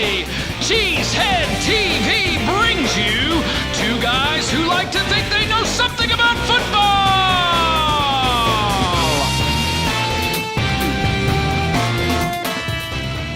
Friday, Cheesehead TV brings you two guys who like to think they know something about football.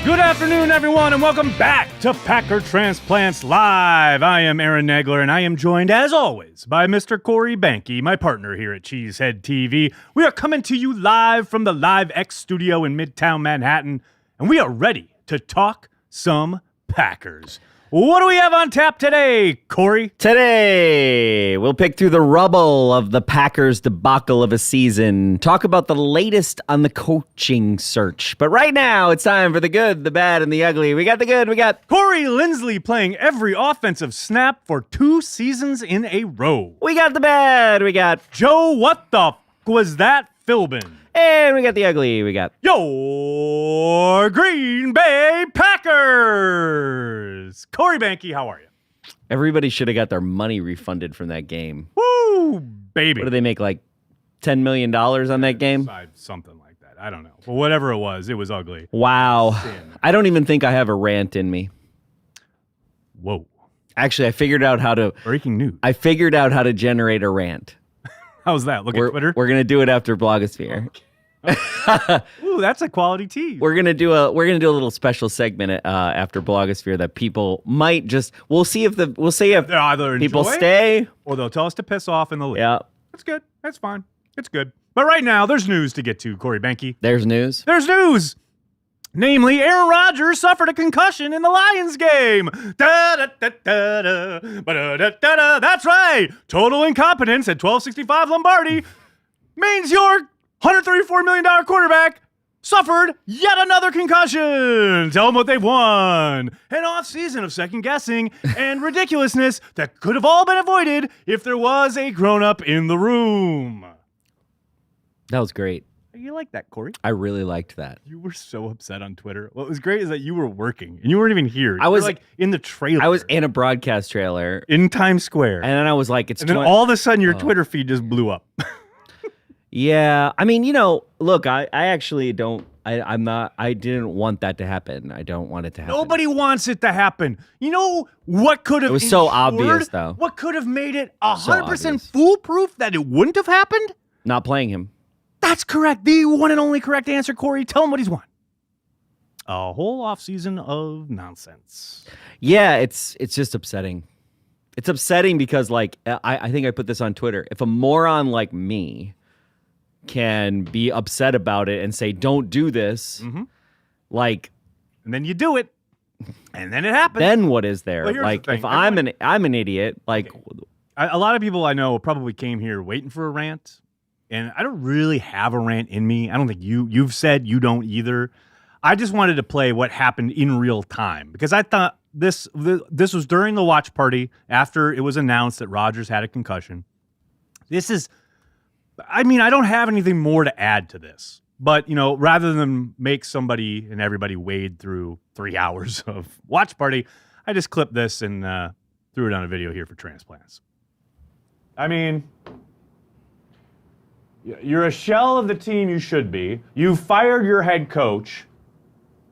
Good afternoon, everyone, and welcome back to Packer Transplants Live. I am Aaron Nagler, and I am joined, as always, by Mr. Corey Banke, my partner here at Cheesehead TV. We are coming to you live from the Live X studio in Midtown Manhattan, and we are ready to talk some Packers. What do we have on tap today, Corey? Today, we'll pick through the rubble of the Packers debacle of a season, talk about the latest on the coaching search. But right now, it's time for the good, the bad, and the ugly. We got the good, we got Corey Linsley playing every offensive snap for 2 seasons in a row. We got the bad, we got Joe, what the f*** was that Philbin? And we got the ugly, we got your Green Bay Packers. Corey Banke, how are you? Everybody should have got their money refunded from that game. Woo, baby. What did they make, like $10 million on that game? Something like that. I don't know. But whatever it was ugly. Wow. I don't even think I have a rant in me. Whoa. Actually, I figured out how to... Breaking news. I figured out how to generate a rant. How's that? Look at Twitter? We're going to do it after Blogosphere. Okay. Ooh, that's a quality tease. We're gonna do a little special segment after Blogosphere that people might just. We'll see if they either people enjoy stay or they'll tell us to piss off in the league. Yeah, that's good. That's fine. It's good. But right now, there's news to get to, Corey Banke. There's news. There's news. Namely, Aaron Rodgers suffered a concussion in the Lions game. Da-da-da-da-da, that's right. Total incompetence at 1265 Lombardi means your $134 million quarterback suffered yet another concussion. Tell them what they've won. An off-season of second-guessing and ridiculousness that could have all been avoided if there was a grown-up in the room. That was great. You like that, Corey? I really liked that. You were so upset on Twitter. What was great is that you were working, and you weren't even here. I was like in the trailer. I was in a broadcast trailer. In Times Square. And then I was like, then all of a sudden, your Twitter feed just blew up. Yeah, I mean, look, I actually don't. I didn't want that to happen. I don't want it to happen. Nobody wants it to happen. You know what could have? It was so obvious, though. What could have made it 100% foolproof that it wouldn't have happened? Not playing him. That's correct. The one and only correct answer, Corey. Tell him what he's won. A whole offseason of nonsense. Yeah, it's just upsetting. It's upsetting because, like, I think I put this on Twitter. If a moron like me can be upset about it and say, don't do this, like... And then you do it, and then it happens. Then what is there? Well, like, the if I'm an idiot, like... Okay. A lot of people I know probably came here waiting for a rant, and I don't really have a rant in me. I don't think you've said you don't either. I just wanted to play what happened in real time, because I thought this was during the watch party after it was announced that Rodgers had a concussion. I don't have anything more to add to this, but, rather than make somebody and everybody wade through 3 hours of watch party, I just clipped this and threw it on a video here for Transplants. I mean, you're a shell of the team you should be. You fired your head coach.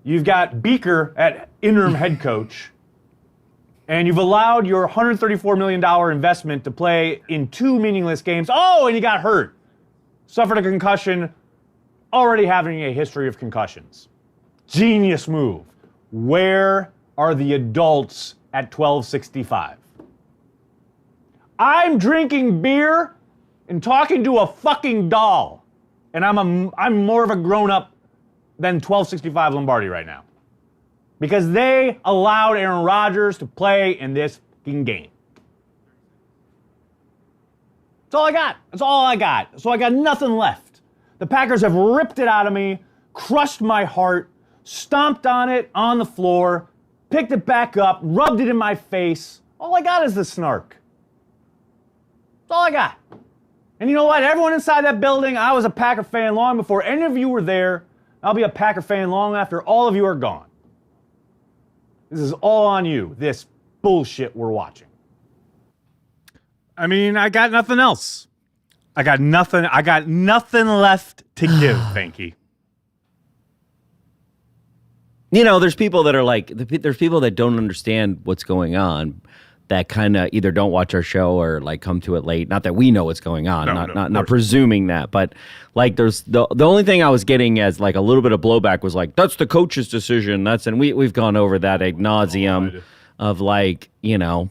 You've got Beaker at interim head coach. And you've allowed your $134 million investment to play in 2 meaningless games. Oh, and you got hurt. Suffered a concussion, already having a history of concussions. Genius move. Where are the adults at 1265? I'm drinking beer and talking to a fucking doll. And I'm more of a grown-up than 1265 Lombardi right now. Because they allowed Aaron Rodgers to play in this fucking game. That's all I got. That's all I got. So I got nothing left. The Packers have ripped it out of me, crushed my heart, stomped on it on the floor, picked it back up, rubbed it in my face. All I got is the snark. That's all I got. And you know what? Everyone inside that building, I was a Packer fan long before any of you were there. I'll be a Packer fan long after all of you are gone. This is all on you, this bullshit we're watching. I mean, I got nothing else. I got nothing left to give, Banke. You know, there's people that are like, there's people that don't understand what's going on, that kind of either don't watch our show or like come to it late. Not that we know what's going on, not presuming that, but like there's the only thing I was getting as like a little bit of blowback was like, that's the coach's decision. And we've gone over that ad nauseum of like, you know.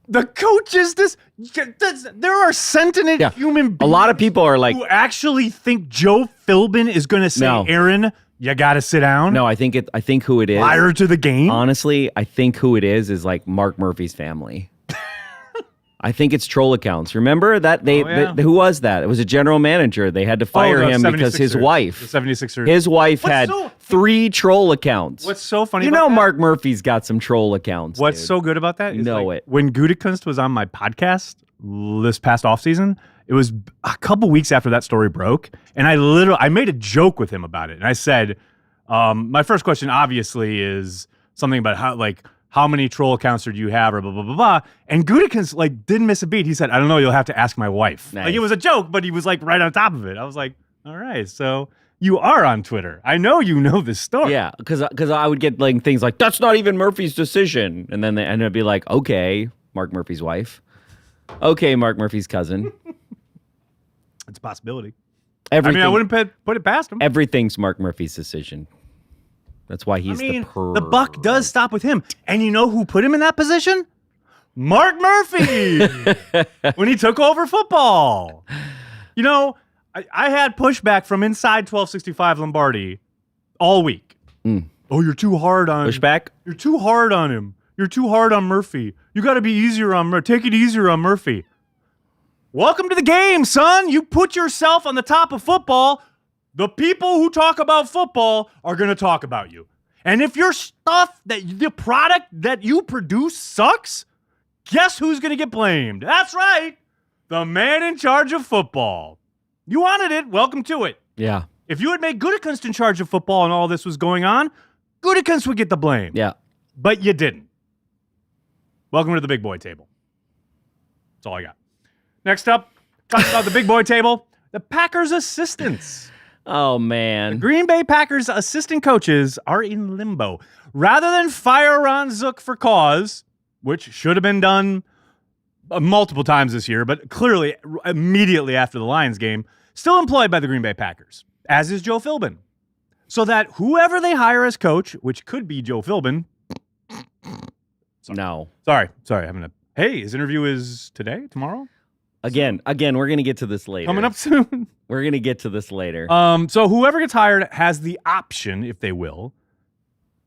The coaches, there are sentient human beings. A lot of people are like, who actually think Joe Philbin is going to say, No. Aaron, you got to sit down. no, I think who it is. Prior to the game. Honestly, I think who it is like Mark Murphy's family. I think it's troll accounts. Remember that who was that? It was a general manager. They had to fire him because his wife, the 76ers. His wife had 3 troll accounts. What's so funny? You about know, that? Mark Murphy's got some troll accounts. What's dude. so good about that? Is Know like, it. When Gutekunst was on my podcast this past offseason, it was a couple weeks after that story broke, and I made a joke with him about it, and I said, my first question obviously is something about how many troll accounts do you have, or blah, blah, blah, blah. And Gutekunst, like, didn't miss a beat. He said, I don't know, you'll have to ask my wife. Nice. Like, it was a joke, but he was, like, right on top of it. I was like, all right, so you are on Twitter. I know you know this story. Yeah, because I would get like things like, that's not even Murphy's decision. And then I'd be like, okay, Mark Murphy's wife. Okay, Mark Murphy's cousin. It's a possibility. Everything, I wouldn't put it past him. Everything's Mark Murphy's decision. That's why he's the buck does stop with him. And you know who put him in that position? Mark Murphy, when he took over football. You know, I had pushback from inside 1265 Lombardi all week. Oh, you're too hard on pushback. You're too hard on him. You're too hard on Murphy. You got to be easier on Murphy. Take it easier on Murphy. Welcome to the game, son. You put yourself on the top of football. The people who talk about football are going to talk about you. And if your stuff, the product that you produce sucks, guess who's going to get blamed? That's right. The man in charge of football. You wanted it. Welcome to it. Yeah. If you had made Gutekunst in charge of football and all this was going on, Gutekunst would get the blame. Yeah. But you didn't. Welcome to the big boy table. That's all I got. Next up, talking about the big boy table, the Packers assistants. Oh, man. Green Bay Packers assistant coaches are in limbo. Rather than fire Ron Zook for cause, which should have been done multiple times this year, but clearly immediately after the Lions game, still employed by the Green Bay Packers, as is Joe Philbin. So that whoever they hire as coach, which could be Joe Philbin. No. Sorry. Hey, his interview is today, tomorrow? Again, we're going to get to this later. Coming up soon. We're going to get to this later. So whoever gets hired has the option, if they will,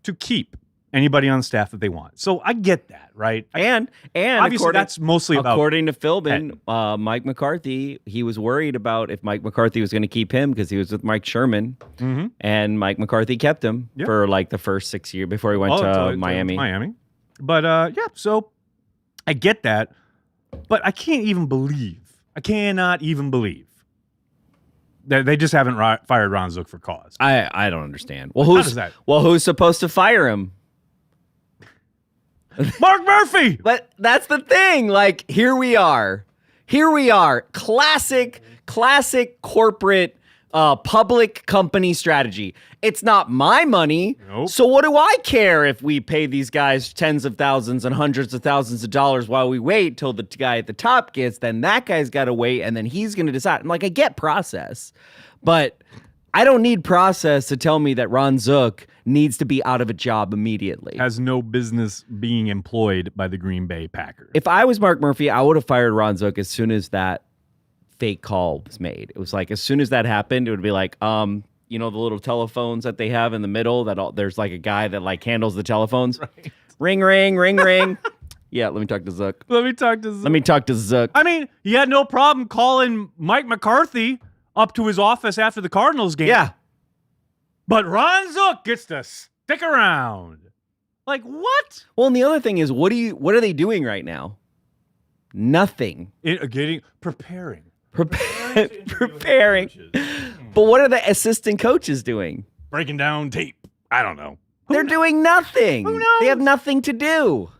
to keep anybody on staff that they want. So I get that, right? And obviously that's mostly about. According to Philbin, Mike McCarthy, he was worried about if Mike McCarthy was going to keep him because he was with Mike Sherman, and Mike McCarthy kept him for like the first 6 years before he went to Miami. But so I get that, but I cannot even believe that they just haven't fired Ron Zook for cause. I don't understand. Well, how does that? Well, who's supposed to fire him? Mark Murphy. But that's the thing. Like, here we are. Classic corporate public company strategy. It's not my money. Nope. So what do I care if we pay these guys tens of thousands and hundreds of thousands of dollars while we wait till the guy at the top gets, then that guy's got to wait and then he's going to decide. I'm like, I get process, but I don't need process to tell me that Ron Zook needs to be out of a job immediately. Has no business being employed by the Green Bay Packers. If I was Mark Murphy, I would have fired Ron Zook as soon as that fake call was made. It was like, as soon as that happened, it would be like, you know, the little telephones that they have in the middle there's like a guy that like handles the telephones. Right. Ring, ring, ring, ring. Yeah, let me talk to Zook. Let me talk to Zook. I mean, he had no problem calling Mike McCarthy up to his office after the Cardinals game. Yeah. But Ron Zook gets to stick around. Like, what? Well, and the other thing is, what are they doing right now? Nothing. Preparing. Preparing. But what are the assistant coaches doing? Breaking down tape. I don't know. They're doing nothing. Who knows? They have nothing to do.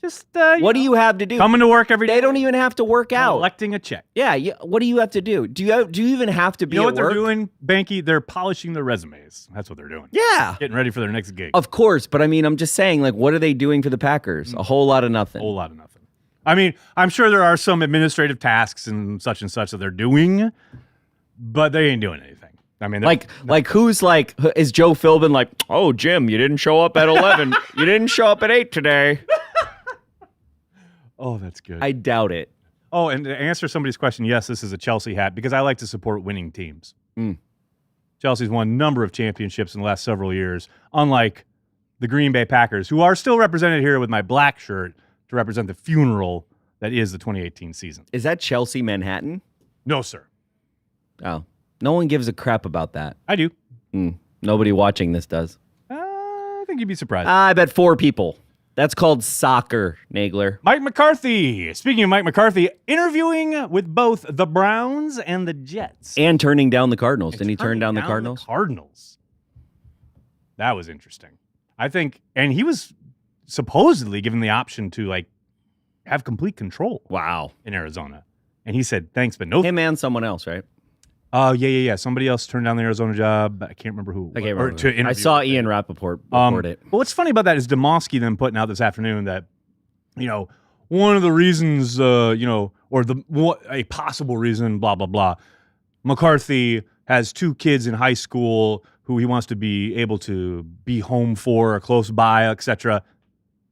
Just What do you have to do? coming to work every day? They don't even have to work out. Collecting a check. Yeah, what do you have to do? Do you even have to be You know at what they're work? doing, Banky? They're polishing their resumes. That's what they're doing. Yeah. Getting ready for their next gig. Of course, but I mean, I'm just saying, like, what are they doing for the Packers? A whole lot of nothing. A whole lot of nothing. I mean, I'm sure there are some administrative tasks and such that they're doing, but they ain't doing anything. I mean, is Joe Philbin like, oh, Jim, you didn't show up at 11. You didn't show up at 8 today. Oh, that's good. I doubt it. Oh, and to answer somebody's question, yes, this is a Chelsea hat because I like to support winning teams. Chelsea's won a number of championships in the last several years, unlike the Green Bay Packers, who are still represented here with my black shirt to represent the funeral that is the 2018 season. Is that Chelsea Manhattan? No, sir. Oh, no one gives a crap about that. I do. Nobody watching this does. I think you'd be surprised. I bet 4 people. That's called soccer, Nagler. Mike McCarthy. Speaking of Mike McCarthy, interviewing with both the Browns and the Jets. And turning down the Cardinals. Didn't he turn down the Cardinals? Cardinals. That was interesting. I think, and he was supposedly given the option to like have complete control. Wow. In Arizona. And he said, thanks, but no. Him and someone else, right? Oh, yeah. Somebody else turned down the Arizona job. I can't remember who. I can't remember. To interview I saw with Ian him. Rappaport report it. But what's funny about that is Demosky then putting out this afternoon that, one of the reasons, or a possible reason, blah, blah, blah. McCarthy has 2 kids in high school who he wants to be able to be home for or close by, etc.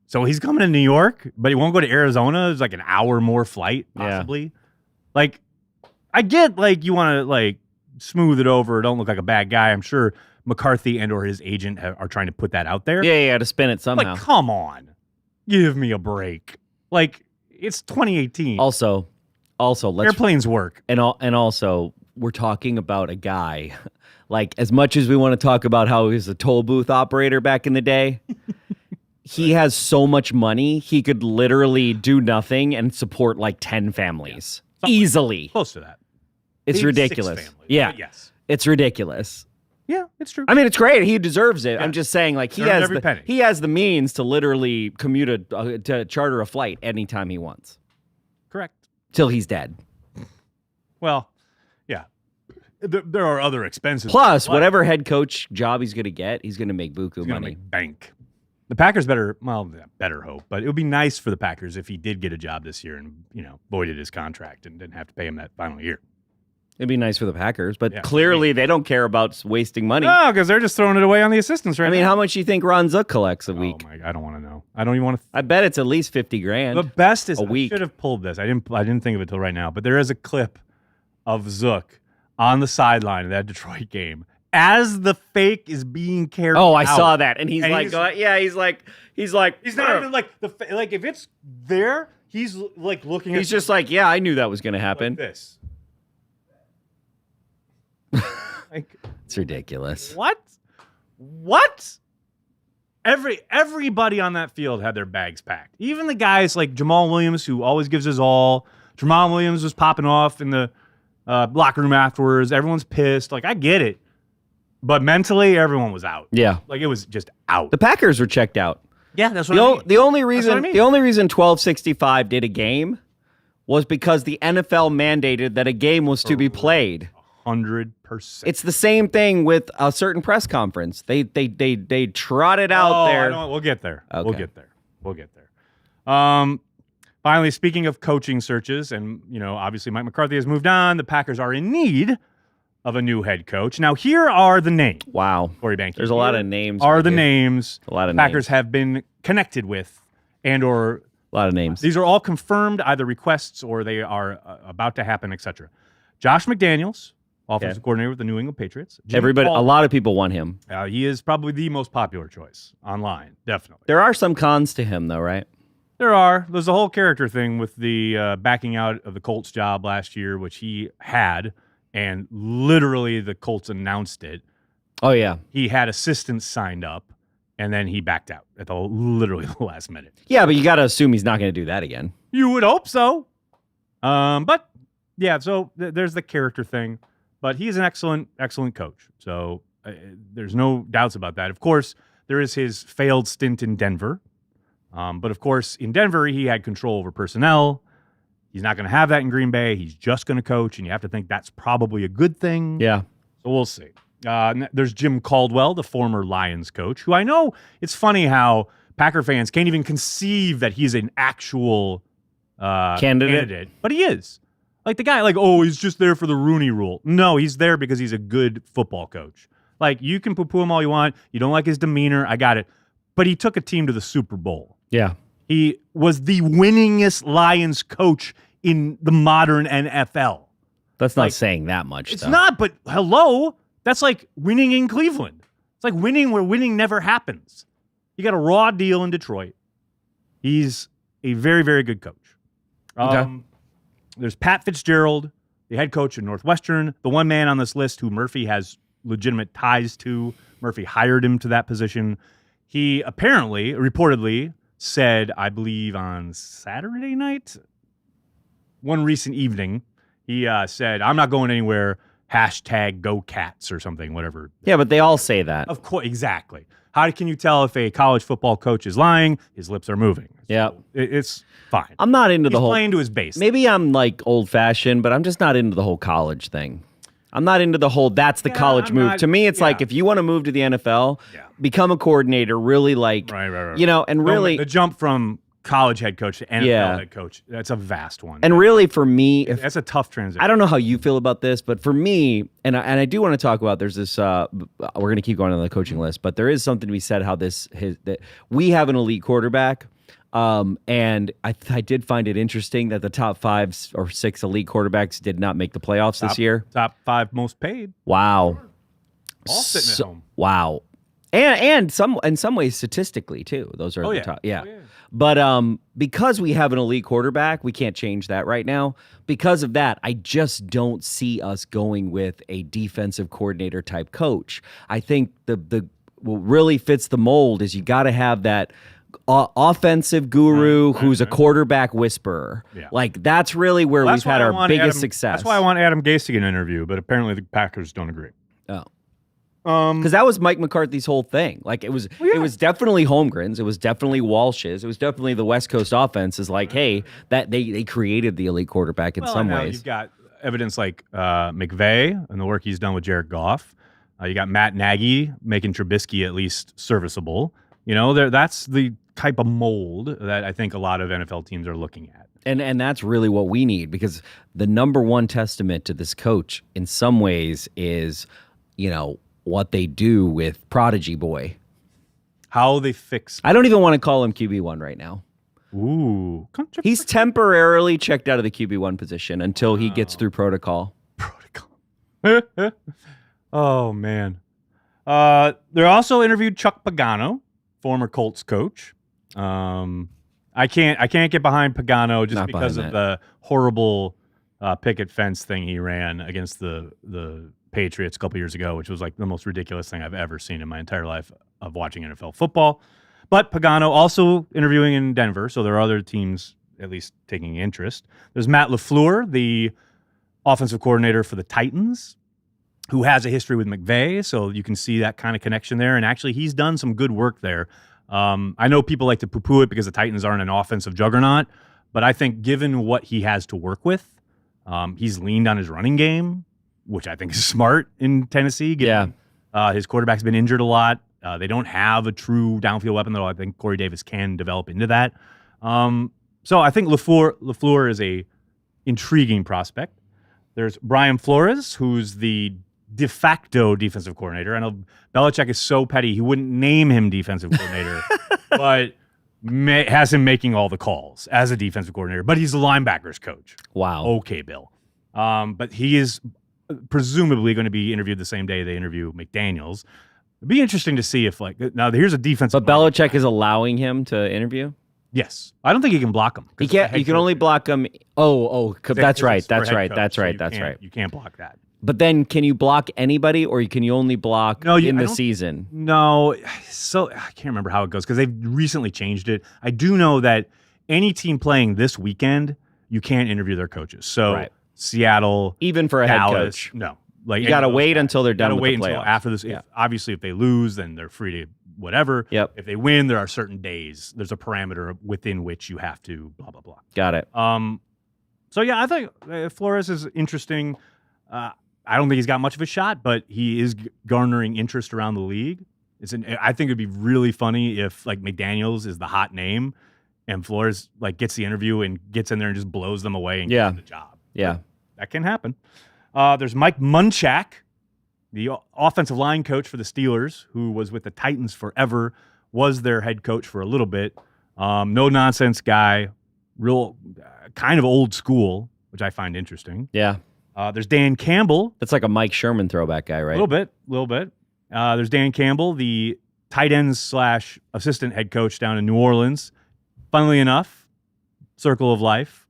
So he's coming to New York, but he won't go to Arizona. It's like an hour more flight, possibly. Yeah. Like, I get, like, you want to, like, smooth it over, don't look like a bad guy. I'm sure McCarthy and or his agent are trying to put that out there. Yeah, to spin it somehow. Like, come on. Give me a break. Like, it's 2018. Also, let's... Airplanes work. And also, we're talking about a guy, like, as much as we want to talk about how he was a toll booth operator back in the day, he has so much money, he could literally do nothing and support, like, 10 families. Yeah. Easily. Close to that. It's ridiculous. Families, yeah. Yes. It's ridiculous. Yeah, it's true. I mean, it's great. He deserves it. Yeah. I'm just saying, like, he has the means to literally commute to charter a flight anytime he wants. Correct. Till he's dead. Well, yeah. There are other expenses. Plus, whatever head coach job he's going to get, he's going to make buku money. Make bank. The Packers better hope, but it would be nice for the Packers if he did get a job this year and, voided his contract and didn't have to pay him that final year. It'd be nice for the Packers, but clearly they don't care about wasting money. No, because they're just throwing it away on the assistants right now. I mean, how much do you think Ron Zook collects a week? Oh, my, I don't want to know. I don't even want to. I bet it's at least $50,000. The best is a week. I should have pulled this. I didn't think of it till right now, but there is a clip of Zook on the sideline of that Detroit game as the fake is being carried. Oh, I out. saw that, and he's like, he's not even like like if it's there, he's like looking. He's just like, yeah, I knew that was going to happen. Like this. Like, it's ridiculous. What? Everybody on that field had their bags packed. Even the guys like Jamal Williams, who always gives his all. Jamal Williams was popping off in the locker room afterwards. Everyone's pissed. Like, I get it. But mentally, everyone was out. Yeah. Like, it was just out. The Packers were checked out. Yeah, that's what I mean. The only reason 1265 did a game was because the NFL mandated that a game was to be played. 100%. It's the same thing with a certain press conference. They trotted out there. We'll get there. Okay. We'll get there. Finally, speaking of coaching searches, and obviously Mike McCarthy has moved on. The Packers are in need of a new head coach. Now, here are the names. Wow, Corey Banky. There's a lot of names. Are the names? A lot of Packers have been connected with, and/or a lot of names. These are all confirmed, either requests or they are about to happen, etc. Josh McDaniels, offensive coordinator with the New England Patriots. A lot of people want him. He is probably the most popular choice online, definitely. There are some cons to him, though, right? There's a whole character thing with the backing out of the Colts job last year, which he had, and literally the Colts announced it. Oh, yeah. He had assistants signed up, and then he backed out at literally the last minute. Yeah, but you got to assume he's not going to do that again. You would hope so. But, yeah, so there's the character thing. But he's an excellent coach. So there's no doubts about that. Of course, there is his failed stint in Denver. But of course, in Denver, he had control over personnel. He's not going to have that in Green Bay. He's just going to coach, and you have to think that's probably a good thing. Yeah. So we'll see. There's Jim Caldwell, the former Lions coach, who I know it's funny how Packer fans can't even conceive that he's an actual candidate, but he is. Like the guy, he's just there for the Rooney Rule. No, he's there because he's a good football coach. Like, you can poo-poo him all you want. You don't like his demeanor. I got it. But he took a team to the Super Bowl. Yeah. He was the winningest Lions coach in the modern NFL. That's not saying that much, It's though. not, but hello? That's like winning in Cleveland. It's like winning where winning never happens. You got a raw deal in Detroit. He's a very, very good coach. Okay. There's Pat Fitzgerald, the head coach of Northwestern, the one man on this list who Murphy has legitimate ties to. Murphy hired him to that position. He reportedly said, I believe on Saturday night, one recent evening, he said, I'm not going anywhere, #GoCats or something, whatever. Yeah, but they all say that. Of course, exactly. How can you tell if a college football coach is lying? His lips are moving. Yeah. It's fine. I'm not into the He's whole... playing to his base. Maybe I'm old-fashioned, but I'm just not into the whole college thing. I'm not into the whole that's the college move. To me, it's like if you want to move to the NFL, become a coordinator, really right. and really... The jump from college head coach to NFL head coach, that's a vast one. And really, for me... That's a tough transition. I don't know how you feel about this, but for me, and I do want to talk about, there's this, we're going to keep going on the coaching list, but there is something to be said how that we have an elite quarterback. And I did find it interesting that the top 5 or 6 elite quarterbacks did not make the playoffs this year. Top 5 most paid. Wow. All sitting at home. Wow. And in some ways statistically too. Those are the top. Yeah. Oh, yeah. But because we have an elite quarterback, we can't change that right now. Because of that, I just don't see us going with a defensive coordinator type coach. I think the what really fits the mold is you got to have that offensive guru who's a quarterback whisperer. Yeah. Like, that's really where we've had our biggest success. That's why I want Adam Gase to get an interview, but apparently the Packers don't agree. Oh. Because that was Mike McCarthy's whole thing. Like, it was definitely Holmgren's. It was definitely Walsh's. It was definitely the West Coast offense is like, hey, that they created the elite quarterback in some ways. You've got evidence like McVay and the work he's done with Jared Goff. You got Matt Nagy making Trubisky at least serviceable. That's the type of mold that I think a lot of NFL teams are looking at. And that's really what we need, because the number one testament to this coach in some ways is, what they do with Prodigy Boy. How they fix. I don't even want to call him QB1 right now. Ooh. He's temporarily checked out of the QB1 position until he gets through protocol. Oh, man. They also interviewed Chuck Pagano, former Colts coach. I can't get behind Pagano just because of the horrible picket fence thing he ran against the Patriots a couple years ago, which was like the most ridiculous thing I've ever seen in my entire life of watching NFL football. But Pagano also interviewing in Denver, so there are other teams at least taking interest. There's Matt LaFleur, the offensive coordinator for the Titans, who has a history with McVay, so you can see that kind of connection there. And actually, he's done some good work there. I know people like to poo-poo it because the Titans aren't an offensive juggernaut, but I think given what he has to work with, he's leaned on his running game, which I think is smart in Tennessee. His quarterback's been injured a lot. They don't have a true downfield weapon, though I think Corey Davis can develop into that. So I think LaFleur is a intriguing prospect. There's Brian Flores, who's the de facto defensive coordinator. I know Belichick is so petty, he wouldn't name him defensive coordinator, but has him making all the calls as a defensive coordinator. But he's the linebackers coach. Wow. Okay, Bill. But he is presumably going to be interviewed the same day they interview McDaniels. It'd be interesting to see if, now here's a defensive. But Belichick is allowing him to interview? Yes. I don't think he can block him. He can't. You can only block him. That's right. You can't block that. But then, can you block anybody, or can you only block in the season? No. So I can't remember how it goes because they've recently changed it. I do know that any team playing this weekend, you can't interview their coaches. So Seattle, even for a Dallas, head coach, no. Like You got to wait until they're done gotta with wait the playoffs. until after this. Yeah. Obviously, if they lose, then they're free to whatever. Yep. If they win, there are certain days. There's a parameter within which you have to blah blah blah. Got it. So yeah, I think Flores is interesting. I don't think he's got much of a shot, but he is garnering interest around the league. I think it'd be really funny if like McDaniels is the hot name, and Flores like gets the interview and gets in there and just blows them away and gets the job. Yeah, but that can happen. There's Mike Munchak, the offensive line coach for the Steelers, who was with the Titans forever, was their head coach for a little bit. No nonsense guy, real kind of old school, which I find interesting. Yeah. There's Dan Campbell. That's like a Mike Sherman throwback guy, right? A little bit. There's Dan Campbell, the tight ends / assistant head coach down in New Orleans. Funnily enough, circle of life,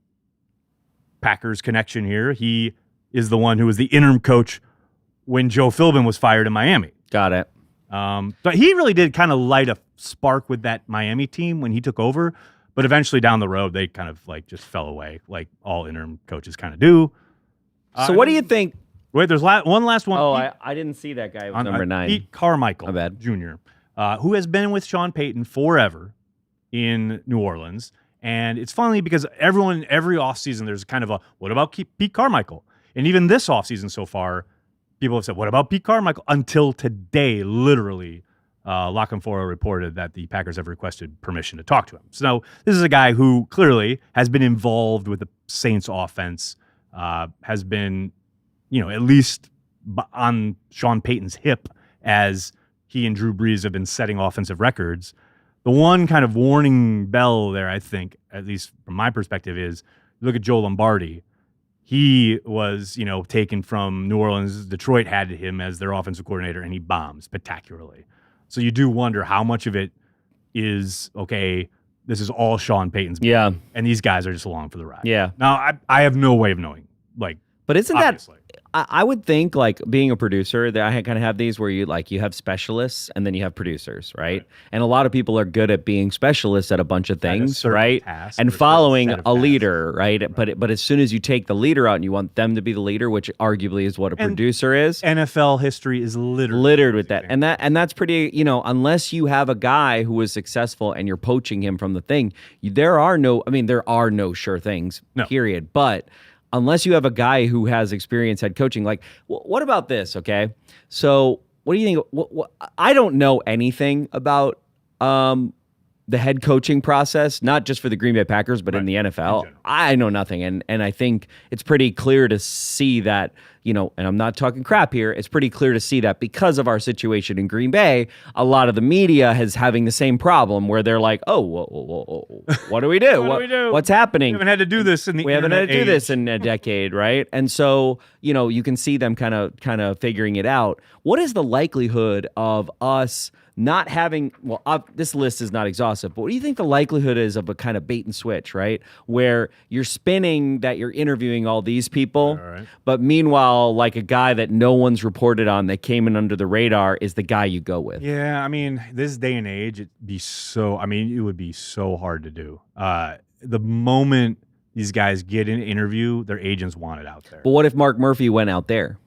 Packers connection here. He is the one who was the interim coach when Joe Philbin was fired in Miami. Got it. But he really did kind of light a spark with that Miami team when he took over. But eventually down the road, they kind of like just fell away, like all interim coaches kind of do. So what do you think? Wait, there's one last one. Oh, I didn't see that guy. It was number 9. Pete Carmichael My bad. Jr., who has been with Sean Payton forever in New Orleans. And it's funny because every offseason, there's kind of a, what about Pete Carmichael? And even this offseason so far, people have said, what about Pete Carmichael? Until today, literally, La Canfora reported that the Packers have requested permission to talk to him. So this is a guy who clearly has been involved with the Saints offense, has been, at least on Sean Payton's hip as he and Drew Brees have been setting offensive records. The one kind of warning bell there, I think, at least from my perspective, is look at Joe Lombardi. He was, taken from New Orleans. Detroit had him as their offensive coordinator, and he bombed spectacularly. So you do wonder how much of it is, okay, this is all Sean Payton's. Yeah. And these guys are just along for the ride. Yeah. Now, I have no way of knowing. But isn't obviously. that? I would think, like, being a producer, that I kind of have these where you have specialists and then you have producers, right? And a lot of people are good at being specialists at a bunch of things, right? And following a leader, right? But as soon as you take the leader out and you want them to be the leader, which arguably is what a producer is, NFL history is littered with that. And that's pretty, unless you have a guy who is successful and you're poaching him from the thing, there are no sure things, period. But unless you have a guy who has experience head coaching, like, what about this? Okay, so what do you think? What, I don't know anything about the head coaching process, not just for the Green Bay Packers, but in the NFL. I know nothing, and I think it's pretty clear to see that, and I'm not talking crap here, it's pretty clear to see that because of our situation in Green Bay, a lot of the media is having the same problem where they're like, oh, whoa, what do we do? What do we do? What's happening? We haven't had to do this in a decade, right? And so, you can see them kind of figuring it out. What is the likelihood of us not having, this list is not exhaustive, but what do you think the likelihood is of a kind of bait and switch, right? Where you're spinning that you're interviewing all these people, but meanwhile, like a guy that no one's reported on that came in under the radar is the guy you go with. Yeah, I mean, this day and age, it would be so hard to do. The moment these guys get an interview, their agents want it out there. But what if Mark Murphy went out there?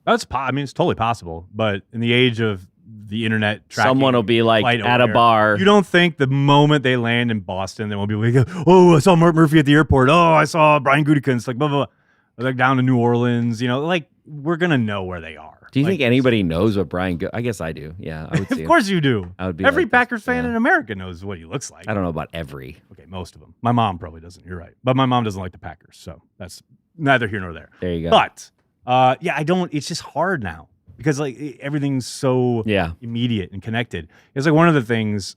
It's totally possible. But in the age of the internet tracking, someone will be like at a bar. You don't think the moment they land in Boston, they won't be like, oh, I saw Mark Murphy at the airport. Oh, I saw Brian Gutekunst. Like, blah, blah, blah. Like down to New Orleans. Like, we're going to know where they are. Do you think anybody knows what Brian I guess I do. Yeah, I would see Of course you do. I would be every like Packers fan in America knows what he looks like. I don't know about every. Okay, most of them. My mom probably doesn't. You're right. But my mom doesn't like the Packers. So that's neither here nor there. There you go. But, it's just hard now. Because everything's so immediate and connected. It's like one of the things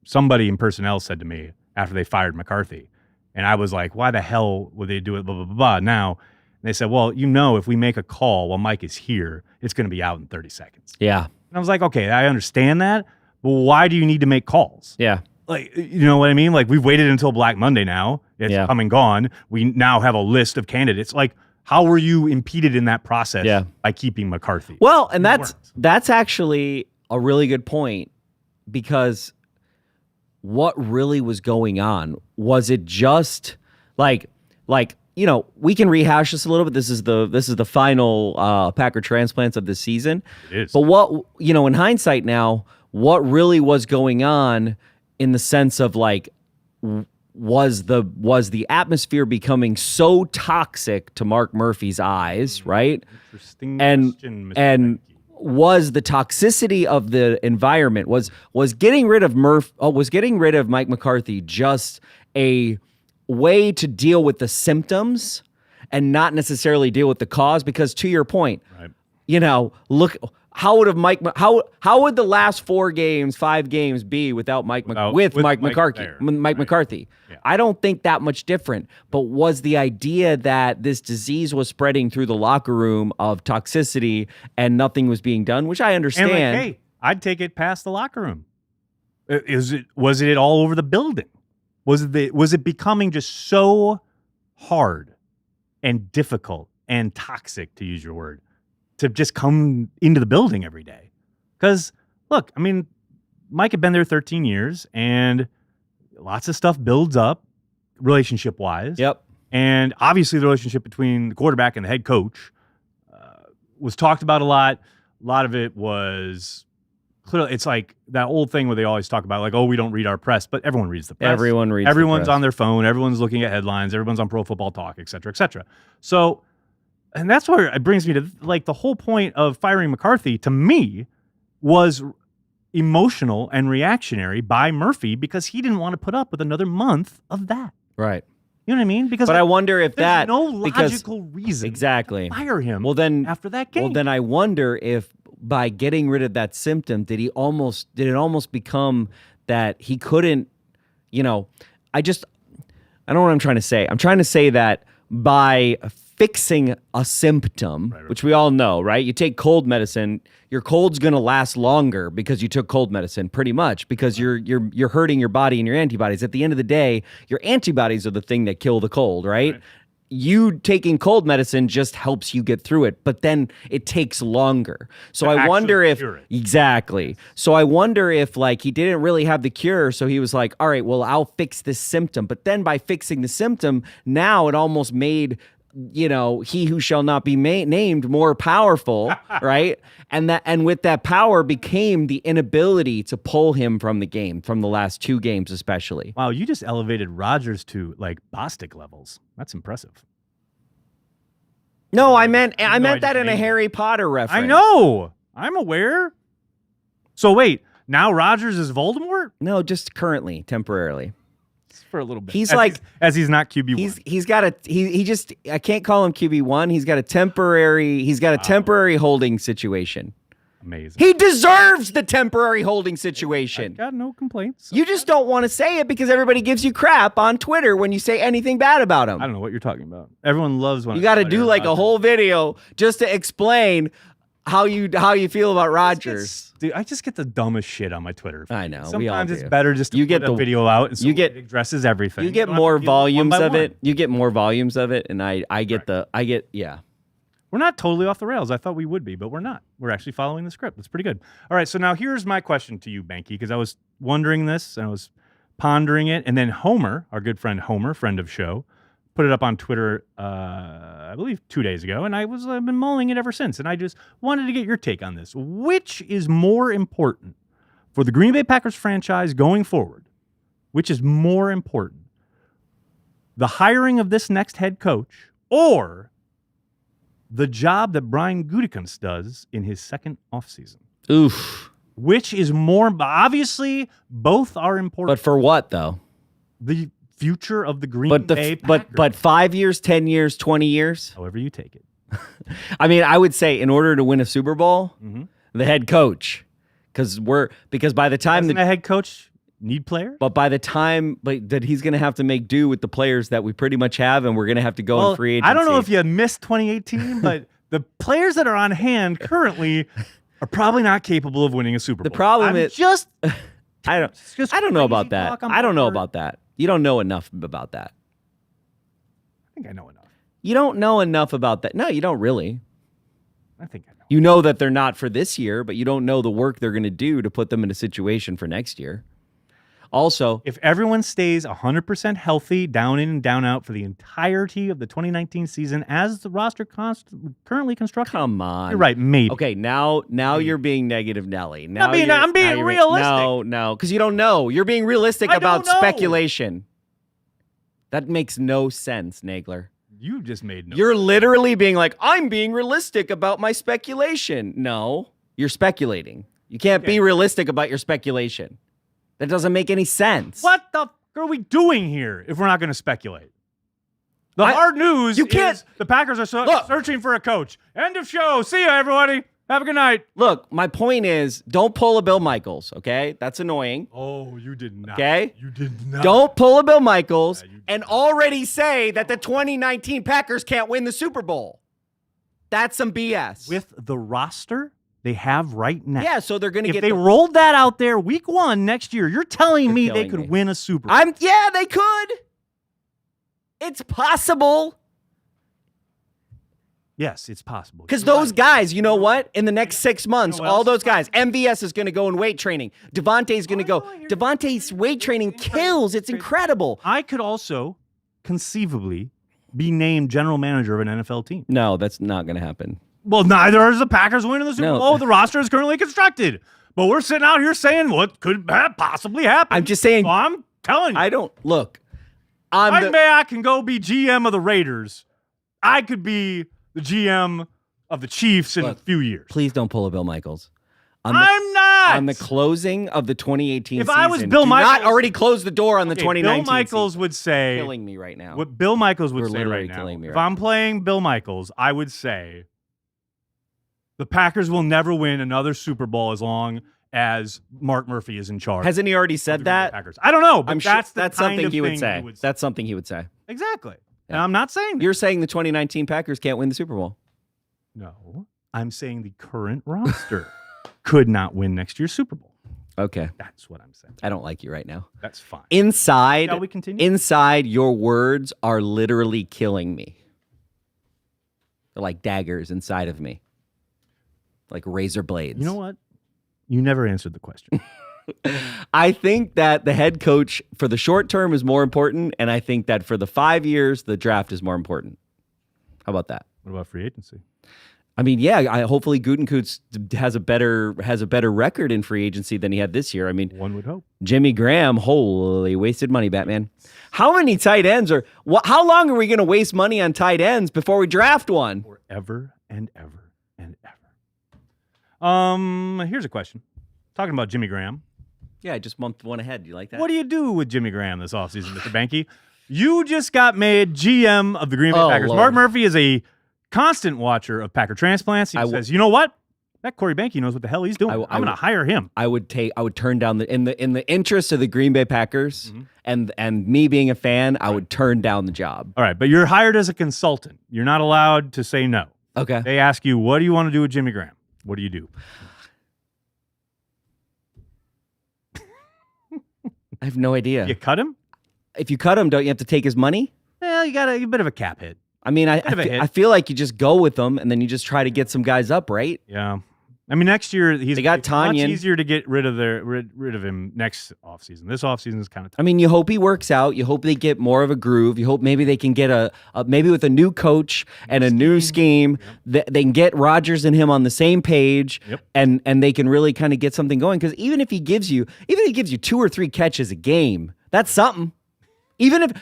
somebody in personnel said to me after they fired McCarthy. And I was like, why the hell would they do it, blah, blah, blah, blah. Now, they said, well, if we make a call while Mike is here, it's going to be out in 30 seconds. Yeah. And I was like, okay, I understand that. But why do you need to make calls? Yeah. Like, you know what I mean? Like, we've waited until Black Monday now. It's come and gone. We now have a list of candidates. Like, how were you impeded in that process by keeping McCarthy? Well, and that's actually a really good point, because what really was going on? Was it just like we can rehash this a little bit. This is the final Packer transplants of the season. It is. But what, in hindsight now, what really was going on in the sense of like, was the atmosphere becoming so toxic to Mark Murphy's eyes, right? Interesting question, Mr. And Becky. was the toxicity of the environment was getting rid of Mike McCarthy just a way to deal with the symptoms and not necessarily deal with the cause? Because to your point, Right. look, how would the last 5 games be without Mike McCarthy? there. Mike Right. McCarthy. Yeah. I don't think that much different. But was the idea that this disease was spreading through the locker room of toxicity and nothing was being done, which I understand. And hey, I'd take it past the locker room. Was it all over the building? Was it becoming just so hard and difficult and toxic, to use your word, to just come into the building every day? Because look, I mean, Mike had been there 13 years, and lots of stuff builds up relationship wise. Yep. And obviously, the relationship between the quarterback and the head coach was talked about a lot. A lot of it was clearly, it's like that old thing where they always talk about, like, oh, we don't read our press, but everyone reads the press. Everyone's on their phone. Everyone's looking at headlines. Everyone's on Pro Football Talk, et cetera, et cetera. So, and that's where it brings me to, like, the whole point of firing McCarthy, to me, was emotional and reactionary by Murphy, because he didn't want to put up with another month of that. Right. You know what I mean? Because But I wonder if there's that no because logical reason exactly to fire him. Well, then after that game. Well, then I wonder if by getting rid of that symptom, did it almost become that he couldn't, I don't know what I'm trying to say. I'm trying to say that by fixing a symptom, which we all know, right? You take cold medicine, your cold's going to last longer because you took cold medicine, pretty much, because you're hurting your body and your antibodies. At the end of the day, your antibodies are the thing that kill the cold, right? You taking cold medicine just helps you get through it, but then it takes longer. So I wonder if exactly. So I wonder if, like, he didn't really have the cure, so he was like, all right, well, I'll fix this symptom. But then by fixing the symptom, now it almost made, he who shall not be named more powerful, right? And with that power became the inability to pull him from the game, from the last 2 games especially. Wow, you just elevated Rodgers to, like, Bostic levels. That's impressive. No, I meant that in a Harry Potter reference. I know. I'm aware. So wait, now Rodgers is Voldemort? No, just currently, temporarily. For a little bit. He's as he's not QB1. He's got I can't call him QB1. He's got a temporary holding situation. Amazing. He deserves the temporary holding situation. I got no complaints. You just don't want to say it because everybody gives you crap on Twitter when you say anything bad about him. I don't know what you're talking about. Everyone loves when you got to do like a whole video just to explain how you feel about Rodgers. Dude, I just get the dumbest shit on my Twitter feed. I know. Sometimes we all do. it's better just to put a video out and so it addresses everything. You get more volumes of it. You get more volumes of it, and I get yeah. We're not totally off the rails. I thought we would be, but we're not. We're actually following the script. That's pretty good. All right, so now here's my question to you, Banky, because I was wondering this and I was pondering it, and then Homer, our good friend Homer, friend of show, put it up on Twitter, I believe 2 days ago, and I've been mulling it ever since, and I just wanted to get your take on this. Which is more important for the Green Bay Packers franchise going forward? Which is more important? The hiring of this next head coach or the job that Brian Gutekunst does in his second offseason? Oof. Which is more, obviously, both are important. But for what, though? The future of the Green Bay Packers. But 5 years, 10 years, 20 years? However you take it. I mean, I would say in order to win a Super Bowl, the head coach. Because by the time Doesn't a head coach need players? But by the time that he's going to have to make do with the players that we pretty much have, and we're going to have to go in free agency. I don't know if you missed 2018, but the players that are on hand currently are probably not capable of winning a Super Bowl. The problem is just I don't know about that. I don't know about that. You don't know enough about that. I think I know enough. You don't know enough about that. No, you don't really. I think I know. You know that they're not for this year, but you don't know the work they're going to do to put them in a situation for next year. Also, if everyone stays 100% healthy, down in and down out for the entirety of the 2019 season, as the roster currently constructed, come on. you're right, maybe. Okay, now you're being negative, Nelly. I'm being realistic. No, because you don't know. You're being realistic I about don't know. speculation. That makes no sense, Nagler. You just made no. You're literally being like, I'm being realistic about my speculation. No, you're speculating. You can't be realistic about your speculation. That doesn't make any sense. What the f- are we doing here if we're not going to speculate? The hard news is the Packers are searching for a coach. End of show. See ya, everybody. Have a good night. Look, my point is, don't pull a Bill Michaels, okay? That's annoying. Oh, you did not. Okay? You did not. Don't pull a Bill Michaels and already say that the 2019 Packers can't win the Super Bowl. That's some BS. With the roster they have right now. Yeah, so they're going to if get they rolled that out there week 1 next year, you're telling me they could win a Super Bowl. Yeah, they could. It's possible. Yes, it's possible. Because those guys, you know what? In the next 6 months, all those guys, MVS is going to go in weight training. Devontae's going to go. Devontae's weight training kills. It's incredible. I could also conceivably be named general manager of an NFL team. No, that's not going to happen. Well, neither is the Packers winning the Super Bowl. The roster is currently constructed. But we're sitting out here saying what could possibly happen. I'm just saying. So I'm telling you. I don't. Look. I can go be GM of the Raiders. I could be the GM of the Chiefs in a few years. Please don't pull a Bill Michaels. I'm not. On the closing of the 2018 if season. I was Bill Michaels, not already close the door on the 2019 Bill Michaels season. would say, killing me right now. What Bill Michaels would You're say right literally now. me If right I'm playing Bill Michaels, I would say the Packers will never win another Super Bowl as long as Mark Murphy is in charge. Hasn't he already said that? Packers. I don't know, but I'm sure that's that's kind something of he would thing say. That's something he would say. Exactly. And I'm not saying that. You're saying the 2019 Packers can't win the Super Bowl. No, I'm saying the current roster could not win next year's Super Bowl. Okay. That's what I'm saying. I don't like you right now. That's fine. Inside, Shall we continue? Inside, your words are literally killing me. They're like daggers inside of me. Like razor blades. You know what? You never answered the question. I think that the head coach for the short term is more important, and I think that for the 5 years, the draft is more important. How about that? What about free agency? I mean, yeah. Hopefully, Gutekunst has a better record in free agency than he had this year. I mean, one would hope. Jimmy Graham, holy wasted money, Batman. How many tight ends are? How long are we going to waste money on tight ends before we draft one? Forever and ever and ever. Here's a question. Talking about Jimmy Graham. Yeah, just month one ahead. Do you like that? What do you do with Jimmy Graham this offseason, Mr. Banky? You just got made GM of the Green Bay Packers. Lord. Mark Murphy is a constant watcher of Packer Transplants. He says, you know what? That Corey Banky knows what the hell he's doing. I'm going to hire him. I would turn down in the interest of the Green Bay Packers and me being a fan, I would turn down the job. All right, but you're hired as a consultant. You're not allowed to say no. Okay. They ask you, what do you want to do with Jimmy Graham? What do you do? I have no idea. You cut him? If you cut him, don't you have to take his money? Well, you got a bit of a cap hit. I mean, I feel like you just go with them and then you just try to get some guys up, right? Yeah. I mean, next year it's Tanyan. much easier to get rid of him next offseason. This offseason is kind of tough. I mean, you hope he works out. You hope they get more of a groove. You hope maybe they can get maybe with a new coach and a new scheme, they can get Rodgers and him on the same page, and they can really kind of get something going. Because even if he gives you 2 or 3 catches a game, that's something. Even if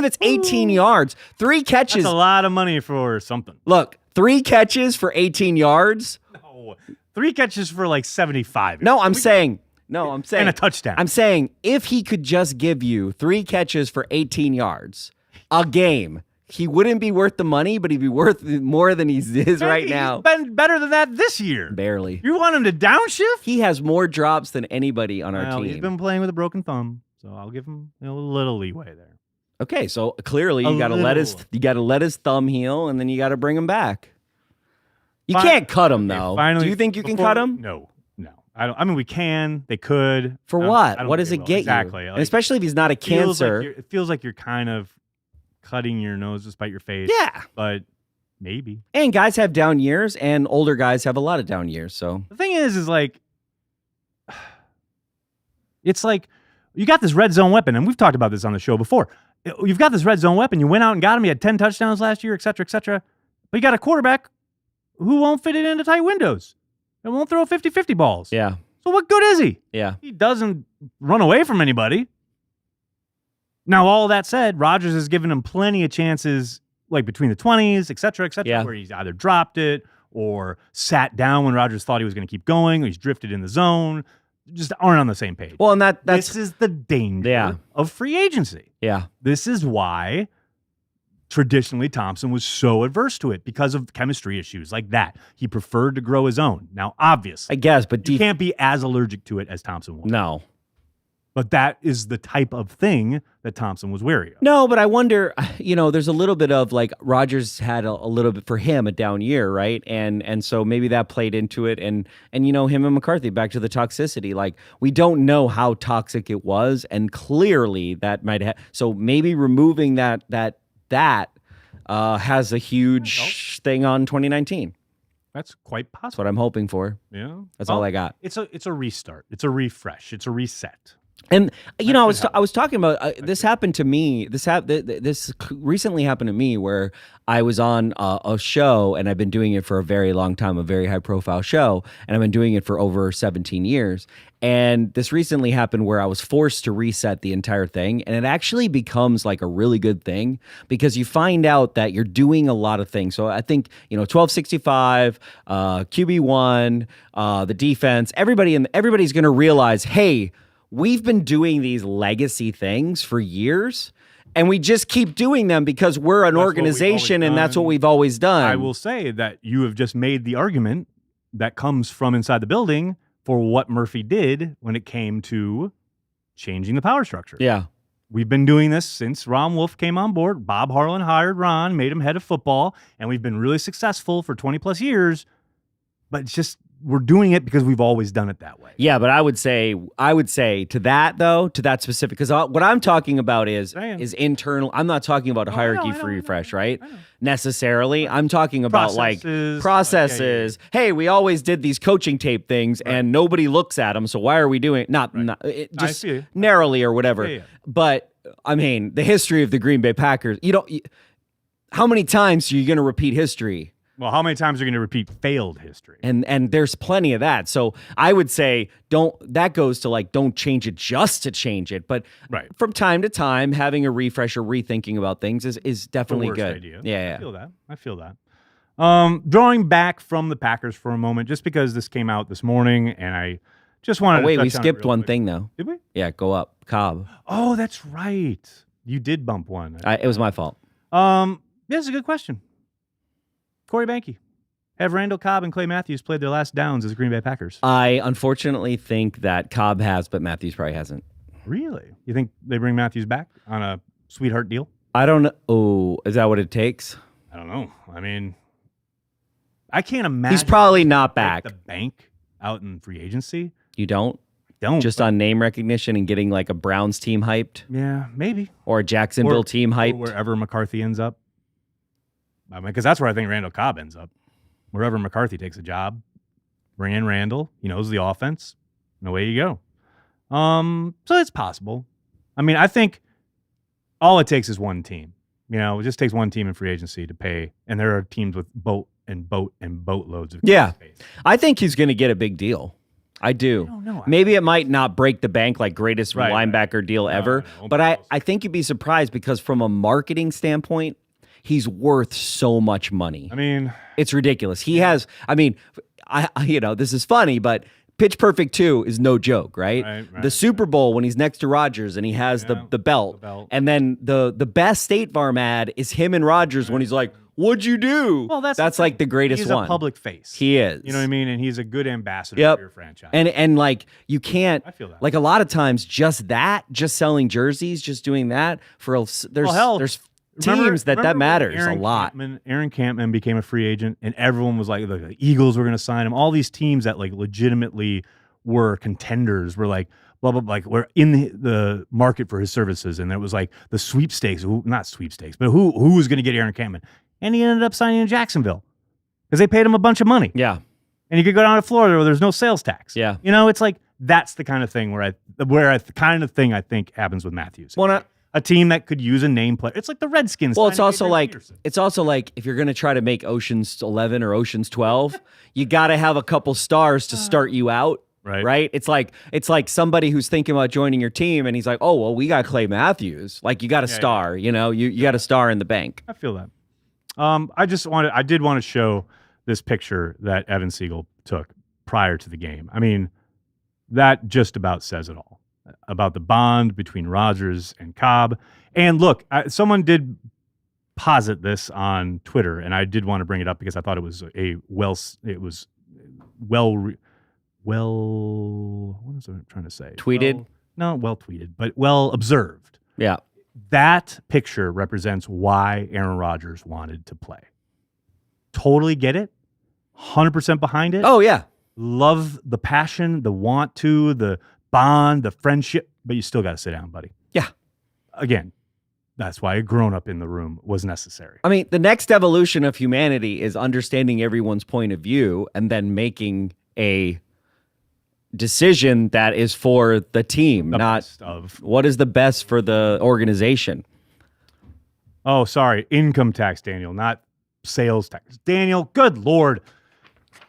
it's 18 yards, 3 catches. That's a lot of money for something. Look, 3 catches for 18 yards. No, 3 catches for like 75. No, I'm saying and a touchdown. I'm saying if he could just give you 3 catches for 18 yards a game, he wouldn't be worth the money, but he'd be worth more than he is right now. He's been better than that this year. Barely. You want him to downshift? He has more drops than anybody on our team. He's been playing with a broken thumb, so I'll give him a little leeway there. Okay, so clearly you got to let his thumb heal, and then you got to bring him back. You can't cut him though. Finally, do you think you can cut him? No. I don't. I mean, we can. They could. For what? I don't What think does they it will. get exactly. you? Like, And especially if he's not a cancer. It feels like you're kind of cutting your nose to spite your face. Yeah. But maybe. And guys have down years, and older guys have a lot of down years. So The thing is like, It's like you got this red zone weapon, and we've talked about this on the show before. You've got this red zone weapon. You went out and got him. He had 10 touchdowns last year, et cetera, et cetera. But you got a quarterback who won't fit it into tight windows and won't throw 50-50 balls. Yeah. So what good is he? Yeah. He doesn't run away from anybody. Now, all that said, Rodgers has given him plenty of chances, like between the 20s, et cetera, where he's either dropped it or sat down when Rodgers thought he was going to keep going, or he's drifted in the zone. Just aren't on the same page. Well, and that's this is the danger of free agency. Yeah. This is why traditionally Thompson was so adverse to it, because of chemistry issues like that. He preferred to grow his own. Now, obviously, I guess, but you can't be as allergic to it as Thompson was. No. But that is the type of thing that Thompson was wary of. No, but I wonder, there's a little bit of like Rodgers had a little bit for him a down year, right? And so maybe that played into it. And him and McCarthy, back to the toxicity. Like, we don't know how toxic it was, and clearly that might have. So maybe removing that has a huge thing on 2019. That's quite possible. That's what I'm hoping for. Yeah, that's all I got. It's a restart. It's a refresh. It's a reset. And I was talking about this happened to me. This recently happened to me, where I was on a show, and I've been doing it for a very long time, a very high profile show, and I've been doing it for over 17 years. And this recently happened where I was forced to reset the entire thing, and it actually becomes like a really good thing, because you find out that you're doing a lot of things. So I think 1265, QB1, the defense, everybody's going to realize, hey, we've been doing these legacy things for years, and we just keep doing them because we're an organization, and that's what we've always done. I will say that you have just made the argument that comes from inside the building for what Murphy did when it came to changing the power structure. Yeah. We've been doing this since Ron Wolf came on board. Bob Harlan hired Ron, made him head of football, and we've been really successful for 20 plus years, but it's just, we're doing it because we've always done it that way. Yeah, but I would say to that specific, because what I'm talking about is internal. I'm not talking about a hierarchy for refresh, right? Necessarily. I'm talking about processes. Hey, we always did these coaching tape things, and nobody looks at them. So why are we doing just narrowly or whatever? Yeah. But I mean, the history of the Green Bay Packers. How many times are you going to repeat history? Well, how many times are you going to repeat failed history? And there's plenty of that. So I would say don't change it just to change it. But from time to time, having a refresh or rethinking about things is definitely good. Idea. Yeah. I feel that. Drawing back from the Packers for a moment, just because this came out this morning, and I just wanted to we skipped one thing, though. Did we? Yeah, go up. Cobb. Oh, that's right. You did bump one. It was my fault. This is a good question. Corey Banke. Have Randall Cobb and Clay Matthews played their last downs as Green Bay Packers? I unfortunately think that Cobb has, but Matthews probably hasn't. Really? You think they bring Matthews back on a sweetheart deal? I don't know. Oh, is that what it takes? I don't know. I mean, I can't imagine. He's probably not back. The bank out in free agency. You don't? Don't. Just on name recognition and getting like a Browns team hyped? Yeah, maybe. Or a Jacksonville team hyped? Or wherever McCarthy ends up. I mean, because that's where I think Randall Cobb ends up. Wherever McCarthy takes a job, bring in Randall. He knows the offense, and away you go. So it's possible. I mean, I think all it takes is one team. It just takes one team in free agency to pay, and there are teams with boatloads of space. I think he's going to get a big deal. I do. I don't know. Maybe it might not break the bank like greatest linebacker deal ever, but I think you'd be surprised, because from a marketing standpoint, he's worth so much money. I mean, it's ridiculous. He has, this is funny, but Pitch Perfect 2 is no joke, right? The Super Bowl when he's next to Rodgers and he has the belt. And then the best State Farm ad is him and Rodgers when he's like, "What'd you do?" Well, that's like the greatest one. He's a public face. He is. You know what I mean? And he's a good ambassador for your franchise. And like, you can't, I feel that. Like, a lot of times just selling jerseys, just doing that there's teams that matters a lot. Aaron Campman became a free agent, and everyone was like, the Eagles were going to sign him. All these teams that like legitimately were contenders were like, blah, blah, blah, like we're in the market for his services. And it was like the sweepstakes, not sweepstakes, but who was going to get Aaron Campman? And he ended up signing in Jacksonville because they paid him a bunch of money. Yeah. And he could go down to Florida where there's no sales tax. Yeah. It's like, That's the kind of thing the kind of thing I think happens with Matthews. Well, a team that could use a name player. It's like the Redskins. Well, it's also like if you're going to try to make Ocean's 11 or Ocean's 12, you got to have a couple stars to start you out. Right. It's like somebody who's thinking about joining your team, and he's like, oh well, we got Clay Matthews. Like you got a star. You know, you got a star in the bank. I feel that. I did want to show this picture that Evan Siegel took prior to the game. I mean, that just about says it all about the bond between Rodgers and Cobb. And look, someone did posit this on Twitter, and I did want to bring it up because I thought it was what is I trying to say? Tweeted? Well tweeted, but well observed. Yeah. That picture represents why Aaron Rodgers wanted to play. Totally get it. 100% behind it. Oh, yeah. Love the passion, the want to, the bond, the friendship, but you still got to sit down, buddy. Yeah. Again, that's why a grown-up in the room was necessary. I mean, the next evolution of humanity is understanding everyone's point of view and then making a decision that is for the team, not what is the best for the organization. Oh, sorry. Income tax, Daniel, not sales tax. Daniel, good Lord.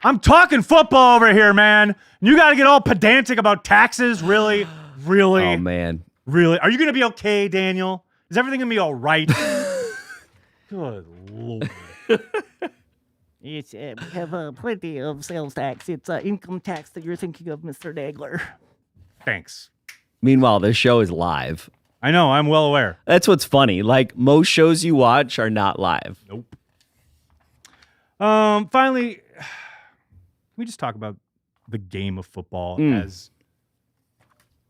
I'm talking football over here, man. You got to get all pedantic about taxes? Really? Really? Oh, man. Really? Are you going to be okay, Daniel? Is everything going to be all right? Good Lord. We have plenty of sales tax. It's income tax that you're thinking of, Mr. Dagler. Thanks. Meanwhile, this show is live. I know. I'm well aware. That's what's funny. Like, most shows you watch are not live. Nope. Finally, can we just talk about the game of football as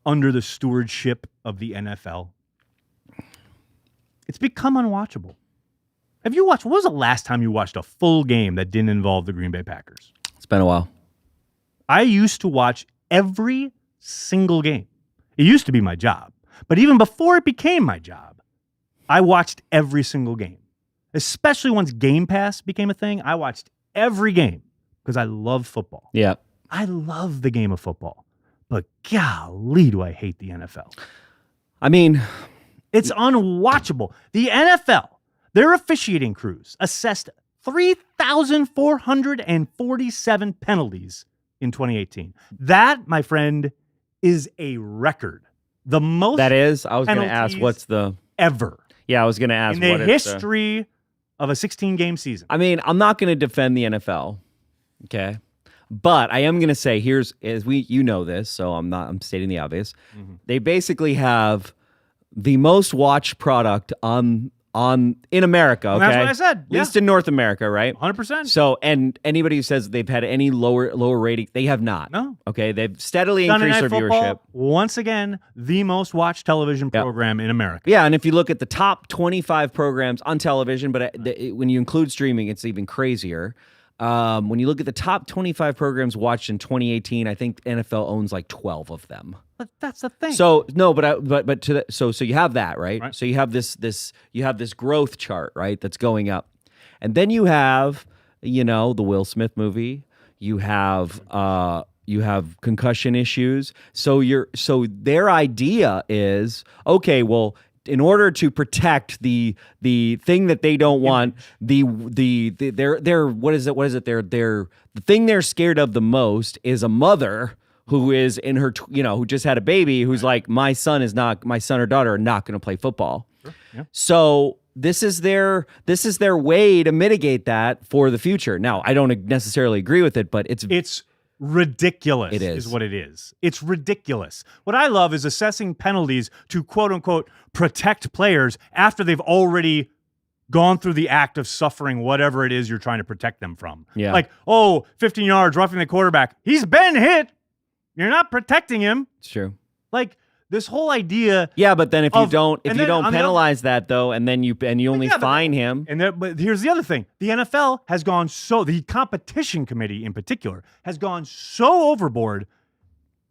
under the stewardship of the NFL? It's become unwatchable. Have you watched? What was the last time you watched a full game that didn't involve the Green Bay Packers? It's been a while. I used to watch every single game. It used to be my job. But even before it became my job, I watched every single game. Especially once Game Pass became a thing, I watched every game because I love football. Yeah. I love the game of football. But golly, do I hate the NFL. I mean, it's unwatchable. The NFL, their officiating crews assessed 3,447 penalties in 2018. That, my friend, is a record. The most that is, I was going to ask what's the ever. Yeah, I was going to ask in the history of a 16-game season. I mean, I'm not going to defend the NFL, okay? But I am going to say you know this, so I'm stating the obvious. Mm-hmm. They basically have the most watched product in America, okay? That's what I said. At least in North America, right? 100%. So, and anybody who says they've had any lower rating, they have not. No. Okay, they've steadily increased their viewership. Once again, the most watched television program in America. Yeah, and if you look at the top 25 programs on television, but when you include streaming, it's even crazier. When you look at the top 25 programs watched in 2018, I think NFL owns like 12 of them. But that's the thing. So no, so you have that, right? So you have this growth chart, right? That's going up, and then you have the Will Smith movie. You have concussion issues. So their idea is, okay, well, in order to protect the thing that they don't want, the thing they're scared of the most is a mother who is in her, who just had a baby, who's like, my son or daughter are not going to play football. Sure. Yeah. So this is their way to mitigate that for the future. Now, I don't necessarily agree with it, but it's ridiculous. It is what it is. It's ridiculous. What I love is assessing penalties to quote unquote protect players after they've already gone through the act of suffering whatever it is you're trying to protect them from. Yeah. Like, 15 yards, roughing the quarterback. He's been hit. You're not protecting him. It's true. Like this whole idea. Yeah, but then if you don't penalize that though, and you only fine him. But here's the other thing: the NFL has gone the competition committee in particular has gone so overboard,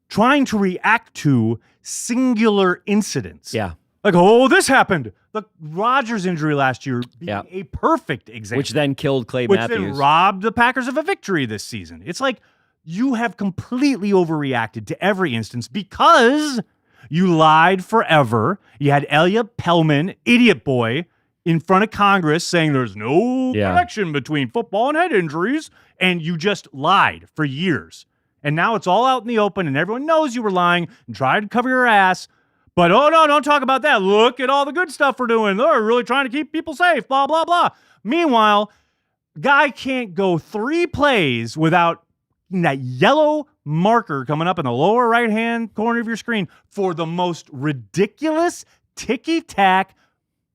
trying to react to singular incidents. Yeah. Like, this happened. The Rodgers injury last year being a perfect example. Which then killed Clay Matthews. Which then robbed the Packers of a victory this season. It's like You have completely overreacted to every instance because you lied forever. You had Elliot Pellman, idiot boy, in front of Congress saying there's no connection between football and head injuries, and you just lied for years. And now it's all out in the open, and everyone knows you were lying and tried to cover your ass. But, oh, no, don't talk about that. Look at all the good stuff we're doing. They're really trying to keep people safe, blah, blah, blah. Meanwhile, guy can't go 3 plays without that yellow marker coming up in the lower right-hand corner of your screen for the most ridiculous ticky-tack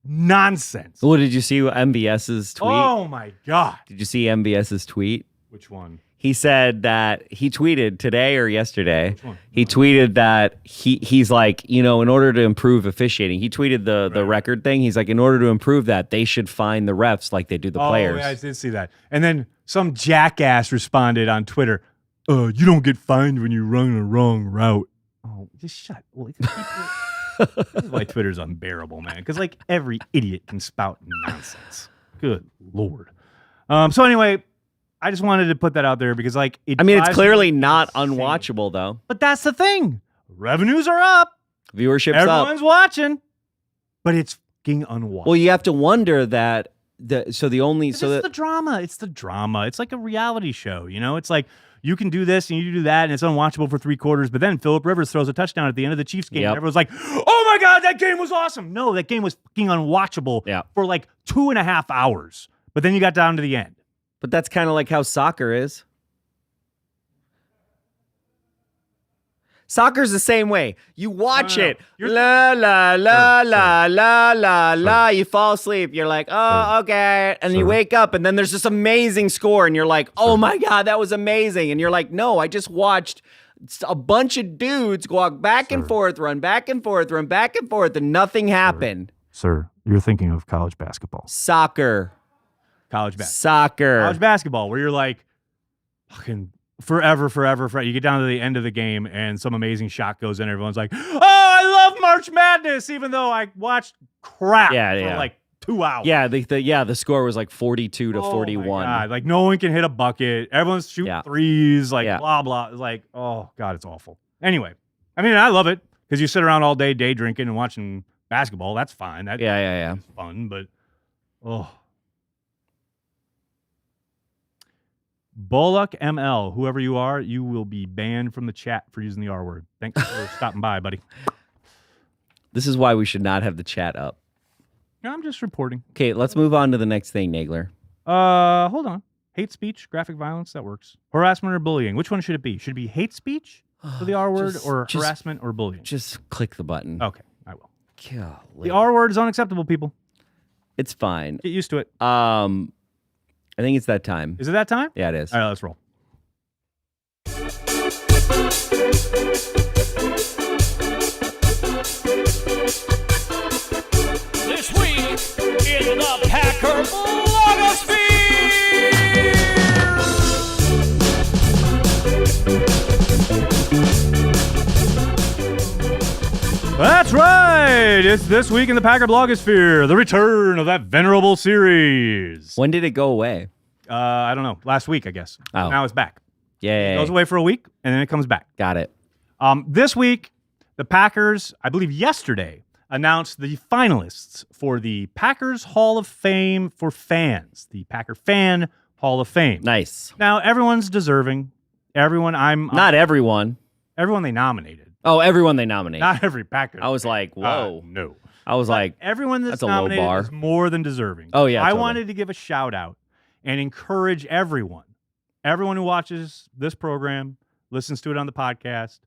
nonsense. Well, did you see MBS's tweet? Oh, my God. Did you see MBS's tweet? Which one? He said that he tweeted today or yesterday. Which one? He tweeted that he's like, in order to improve officiating, he tweeted the record thing. He's like, in order to improve that, they should fine the refs like they do the players. Yeah, I did see that. And then some jackass responded on Twitter, you don't get fined when you run a wrong route. Oh, just shut. Well, this is why Twitter's unbearable, man. Because every idiot can spout nonsense. Good Lord. So anyway, I just wanted to put that out there because it's clearly not unwatchable though. But that's the thing. Revenues are up. Viewership's up. Everyone's watching. But it's fucking unwatchable. Well, you have to wonder that It's the drama. It's the drama. It's like a reality show, It's like you can do this and you do that and it's unwatchable for 3 quarters, but then Phillip Rivers throws a touchdown at the end of the Chiefs game and everyone's like, oh my God, that game was awesome. No, that game was fucking unwatchable for 2.5 hours. But then you got down to the end. But that's kind of like how soccer is. Soccer's the same way. You watch it. La, la, la, la, la, la, la. You fall asleep. You're like, oh, okay. And you wake up, and then there's this amazing score, and you're like, oh, my God, that was amazing. And you're like, no, I just watched a bunch of dudes walk back and forth, run back and forth, run back and forth, and nothing happened. Sir, you're thinking of college basketball. Soccer. College basketball. Soccer. College basketball, where you're like, fucking forever. You get down to the end of the game and some amazing shot goes in. Everyone's like, oh, I love March Madness, even though I watched crap for 2 hours. Yeah, the score was 42 to 41. My God. No one can hit a bucket. Everyone's shooting threes, blah, blah. It's oh, God, it's awful. Anyway, I love it because you sit around all day drinking and watching basketball. That's fine. That's fun, but, oh. Bullock ML, whoever you are, you will be banned from the chat for using the R word. Thanks for stopping by, buddy. This is why we should not have the chat up. No, I'm just reporting. Okay, let's move on to the next thing, Nagler. Hold on. Hate speech, graphic violence, that works. Harassment or bullying. Which one should it be? Should it be hate speech for the R word or harassment or bullying? Just click the button. Okay, I will. Golly. The R word is unacceptable, people. It's fine. Get used to it. I think it's that time. Is it that time? Yeah, it is. All right, let's roll. This week in the Packer blogosphere. That's right. It's This Week in the Packer blogosphere, the return of that venerable series. When did it go away? I don't know. Last week, I guess. Oh. Now it's back. Yeah. It goes away for a week, and then it comes back. Got it. This week, the Packers, I believe yesterday, announced the finalists for the Packers Hall of Fame for fans, the Packer Fan Hall of Fame. Nice. Now, everyone's deserving. Not everyone. Everyone they nominated. Oh, everyone they nominated. Not every Packer. I was like, whoa. No. I was like, everyone that's a low nominated bar. is more than deserving. Oh, yeah, I totally. wanted to give a shout out and encourage everyone who watches this program, listens to it on the podcast,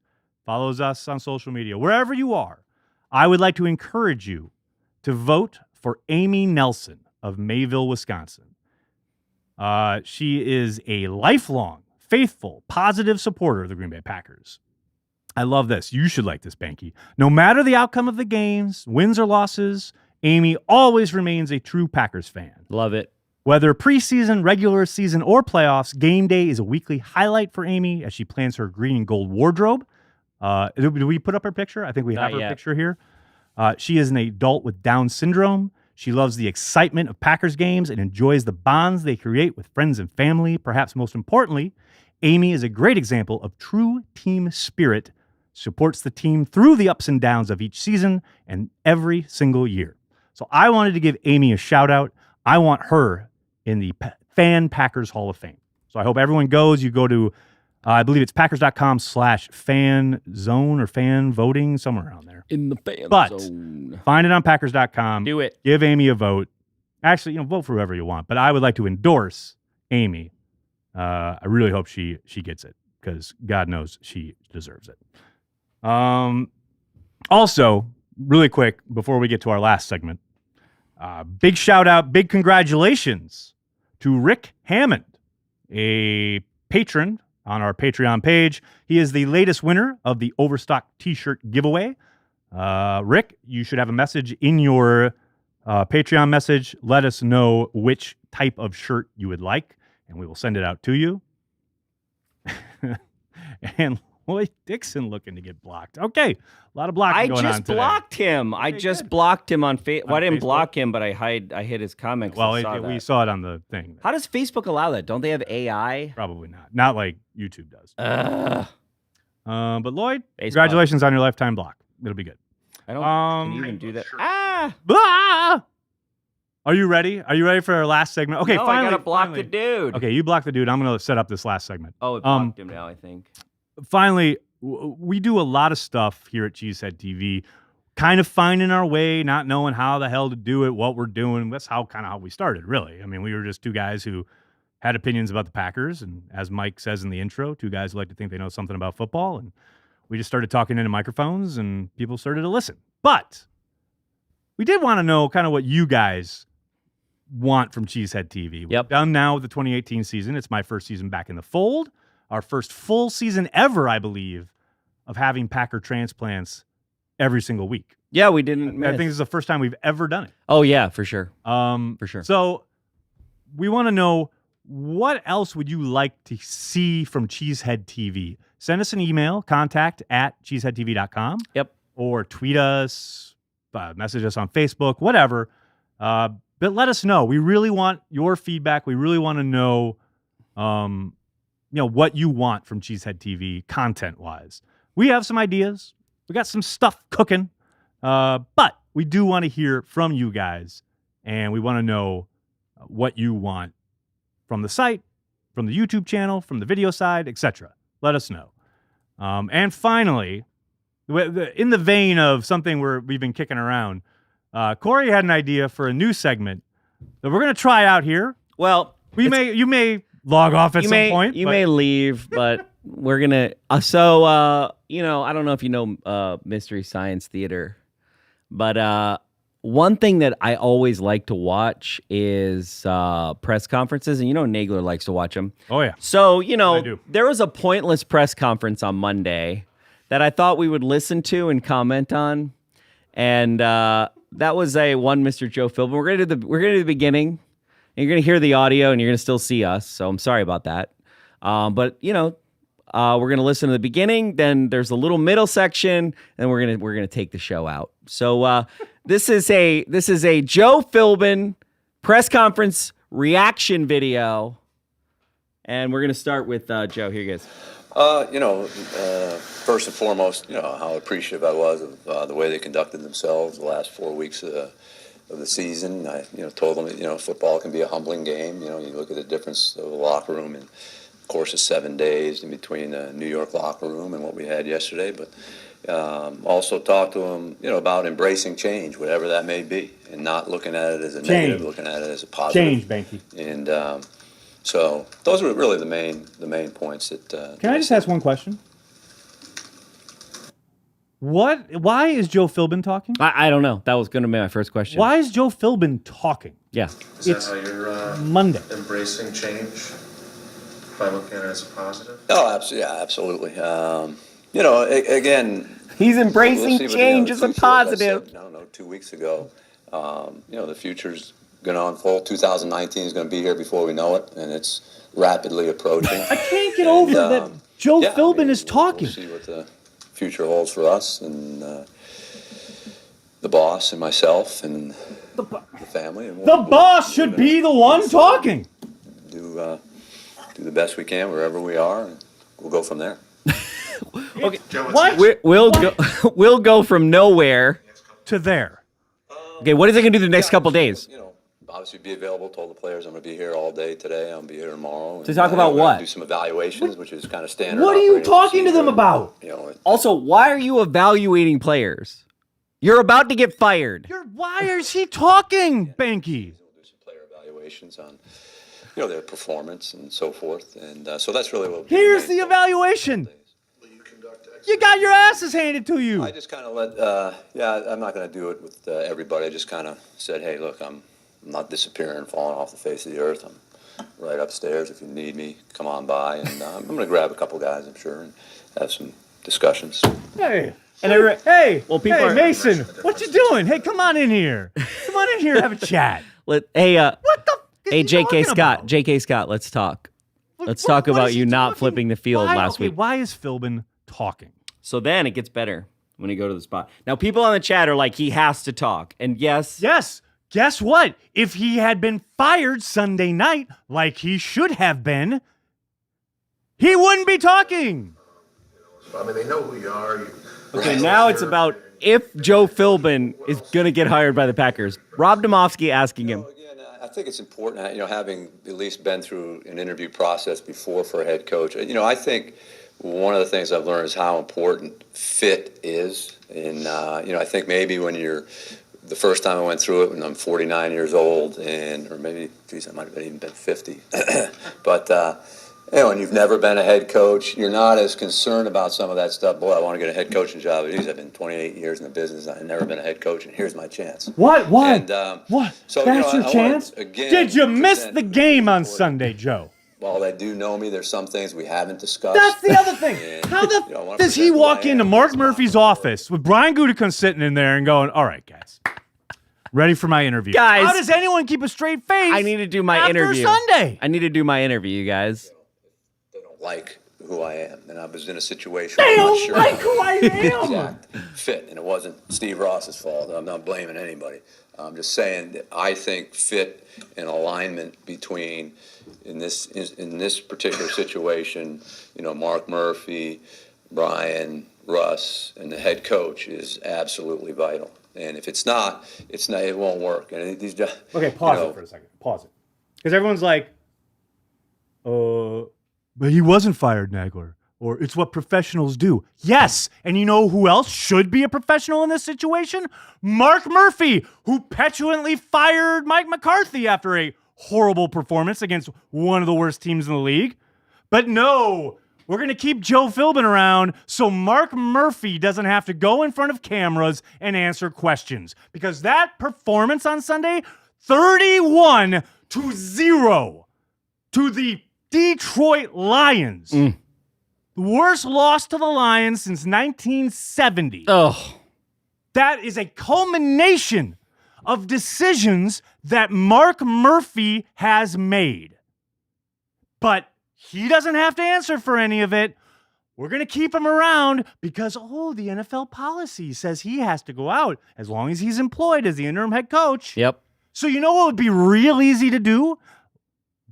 follows us on social media, wherever you are, I would like to encourage you to vote for Amy Nelson of Mayville, Wisconsin. She is a lifelong, faithful, positive supporter of the Green Bay Packers. I love this. You should like this, Banky. No matter the outcome of the games, wins or losses, Amy always remains a true Packers fan. Love it. Whether preseason, regular season, or playoffs, game day is a weekly highlight for Amy as she plans her green and gold wardrobe. Do we put up her picture? I think we have her picture here. She is an adult with Down syndrome. She loves the excitement of Packers games and enjoys the bonds they create with friends and family. Perhaps most importantly, Amy is a great example of true team spirit, supports the team through the ups and downs of each season and every single year. So I wanted to give Amy a shout out. I want her in the Fan Packers Hall of Fame. So I hope everyone goes. You go to, I believe it's packers.com/fan zone or fan voting, somewhere around there. In the fan zone. Find it on packers.com. Do it. Give Amy a vote. Actually, vote for whoever you want, but I would like to endorse Amy. I really hope she gets it because God knows she deserves it. Also, really quick, before we get to our last segment, big shout out, big congratulations to Rick Hammond, a patron on our Patreon page. He is the latest winner of the Overstock t-shirt giveaway. Rick, you should have a message in your Patreon message. Let us know which type of shirt you would like, and we will send it out to you. And Lloyd Dixon looking to get blocked. Okay, a lot of blocking going on today. I just blocked him. I just blocked him on Facebook. Well, I didn't block him, but I hid his comment. Well, we saw it on the thing. How does Facebook allow that? Don't they have AI? Probably not. Not like YouTube does. But Lloyd, Facebook. Congratulations on your lifetime block. It'll be good. I don't. Can you even do that? Are you ready? Are you ready for our last segment? Okay, no, finally. I gotta block the dude. Okay, you block the dude. I'm going to set up this last segment. Oh, it blocked him now, I think. Finally, we do a lot of stuff here at Cheesehead TV, kind of finding our way, not knowing how the hell to do it, what we're doing. That's how we started, really. I mean, we were just two guys who had opinions about the Packers, and as Mike says in the intro, two guys who like to think they know something about football, and we just started talking into microphones, and people started to listen. But we did want to know kind of what you guys want from Cheesehead TV. We're done now with the 2018 season. It's my first season back in the fold. Our first full season ever, I believe, of having Packer transplants every single week. Yeah, we didn't. I think this is the first time we've ever done it. Oh yeah, for sure. For sure. So we want to know, what else would you like to see from Cheesehead TV? Send us an email, contact@cheeseheadtv.com. Yep. Or tweet us, message us on Facebook, whatever. But let us know. We really want your feedback. We really want to know, what you want from Cheesehead TV content-wise. We have some ideas. We got some stuff cooking. But we do want to hear from you guys, and we want to know what you want from the site, from the YouTube channel, from the video side, etc. Let us know. And finally, in the vein of something we've been kicking around, Corey had an idea for a new segment that we're going to try out here. Well, you may log off at some point. You may leave, but we're gonna. I don't know if you know Mystery Science Theater, but one thing that I always like to watch is press conferences, and Nagler likes to watch them. Oh yeah. So there was a pointless press conference on Monday that I thought we would listen to and comment on, and that was one Mr. Joe Philbin. We're gonna do the beginning. And you're going to hear the audio, and you're going to still see us, so I'm sorry about that. But we're going to listen to the beginning, then there's a little middle section, and we're going to take the show out. So this is a Joe Philbin press conference reaction video, and we're going to start with Joe. Here you guys. First and foremost, how appreciative I was of the way they conducted themselves the last 4 weeks of the season. I told them that football can be a humbling game. You look at the difference of the locker room in the course of 7 days in between the New York locker room and what we had yesterday. But also talk to them about embracing change, whatever that may be, and not looking at it as a negative, looking at it as a positive. Change, Banky. And so those were really the main points that. Can I just ask one question? Why is Joe Philbin talking? I don't know. That was going to be my first question. Why is Joe Philbin talking? Yeah. Is that how you're Monday. Embracing change by looking at it as a positive? Oh, absolutely. Again, he's embracing change as a positive. I don't know, 2 weeks ago. The future's going to unfold. 2019 is going to be here before we know it, and it's rapidly approaching. I can't get over that Joe Philbin is talking. We'll see what the future holds for us and the boss and myself and the family. And the boss should be the one talking. Do do the best we can wherever we are, and we'll go from there. Okay. What? We'll go from nowhere. To there. Okay, what is it going to do the next couple days? You know, obviously be available. Told the players I'm going to be here all day today. I'll be here tomorrow. To talk about we're gonna what? Do some evaluations, which is kind of standard. What are you operating talking to them procedure. about? You know, Also, why are you evaluating players? You're about to get fired. Why is he talking, Banky? we'll do some player evaluations on, you know, their performance and so forth. And so that's really what. Here's the evaluation. You got your asses handed to you. I just kind of let, I'm not going to do it with everybody. I just kind of said, hey, look, I'm not disappearing and falling off the face of the earth. I'm right upstairs. If you need me, come on by. And I'm going to grab a couple guys, I'm sure, and have some discussions. Hey. Hey, Well, people hey, are- Mason, what you doing? Hey, come on in here. Come on in here, have a chat. What the f- is hey, he J.K. talking Scott, about? J.K. Scott, let's talk. Let's What- talk what about is you he not talking- flipping the field Why- last okay, week. Why is Philbin talking? So then it gets better when you go to the spot. Now, people on the chat are like, he has to talk. And yes, Yes, guess what? If he had been fired Sunday night, like he should have been, he wouldn't be talking. I mean, they know who you are. okay, now it's about if Joe Philbin is going to get hired by the Packers. Rob Domofsky asking him. Again, I think it's important, you know, having at least been through an interview process before for a head coach. You know, I think one of the things I've learned is how important fit is. And, you know, I think maybe when you're the first time I went through it when I'm 49 years old or maybe, geez, I might have even been 50. But, you know, and you've never been a head coach, you're not as concerned about some of that stuff. Boy, I want to get a head coaching job. Geez, I've been 28 years in the business. I've never been a head coach, and here's my chance. What? And, What? So, That's you your know, I wanna, chance? again, Did you miss present the game on important- Sunday, Joe? While they do know me, there's some things we haven't discussed. That's the other thing. And, How the you know, I wanna does he present who walk I into am. Mark Murphy's office with Brian Gutekunst sitting in there and going, all right, guys, ready for my interview? Guys, how does anyone keep a straight face? I need to do my after interview. Sunday. I need to do my interview, you guys. They don't like who I am, and I was in a situation They where I'm not don't sure like who I the am. exact fit, and it wasn't Steve Ross's fault. I'm not blaming anybody. I'm just saying that I think fit and alignment between in this particular situation, you know, Mark Murphy, Brian, Russ, and the head coach is absolutely vital. And if it's not, it won't work. And these guys, Okay, pause you know, it for a second. Pause it. Because everyone's like, But he wasn't fired, Nagler. Or it's what professionals do. Yes. And you know who else should be a professional in this situation? Mark Murphy, who petulantly fired Mike McCarthy after a horrible performance against one of the worst teams in the league. But no, we're going to keep Joe Philbin around so Mark Murphy doesn't have to go in front of cameras and answer questions. Because that performance on Sunday, 31-0 to the Detroit Lions. The worst loss to the Lions since 1970. Oh, That is a culmination of decisions that Mark Murphy has made. But he doesn't have to answer for any of it. We're going to keep him around because, the NFL policy says he has to go out as long as he's employed as the interim head coach. yep. So you know what would be real easy to do?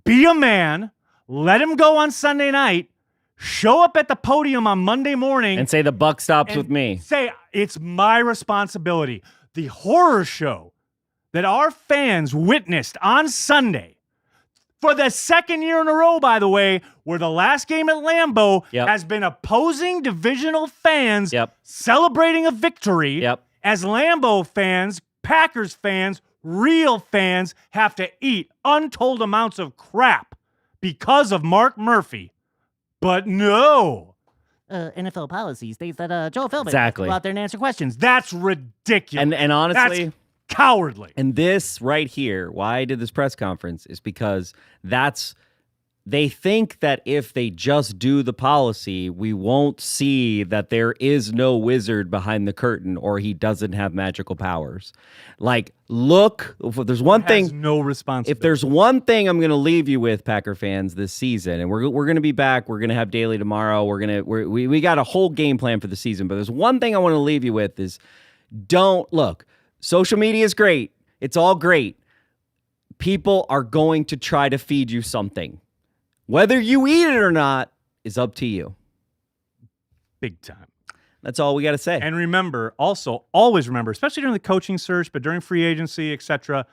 Be a man, let him go on Sunday night, show up at the podium on Monday morning, And say the buck stops and with me. say, it's my responsibility. The horror show that our fans witnessed on Sunday, for the second year in a row, by the way, where the last game at Lambeau Yep. has been opposing divisional fans Yep. celebrating a victory, Yep. as Lambeau fans, Packers fans, real fans have to eat untold amounts of crap because of Mark Murphy. But no. NFL policy states that Joe Philbin Exactly. go out there and answer questions. That's ridiculous. And honestly, That's cowardly. and this right here, why I did this press conference is because they think that if they just do the policy, we won't see that there is no wizard behind the curtain or he doesn't have magical powers. Like, look, if there's one Has thing, no responsibility. if there's one thing I'm going to leave you with, Packer fans, this season, and we're going to be back, we're going to have daily tomorrow, we got a whole game plan for the season, but there's one thing I want to leave you with is don't look. Social media is great. It's all great. People are going to try to feed you something. Whether you eat it or not is up to you. Big time. That's all we got to say. And remember, also, always remember, especially during the coaching search, but during free agency, etc.,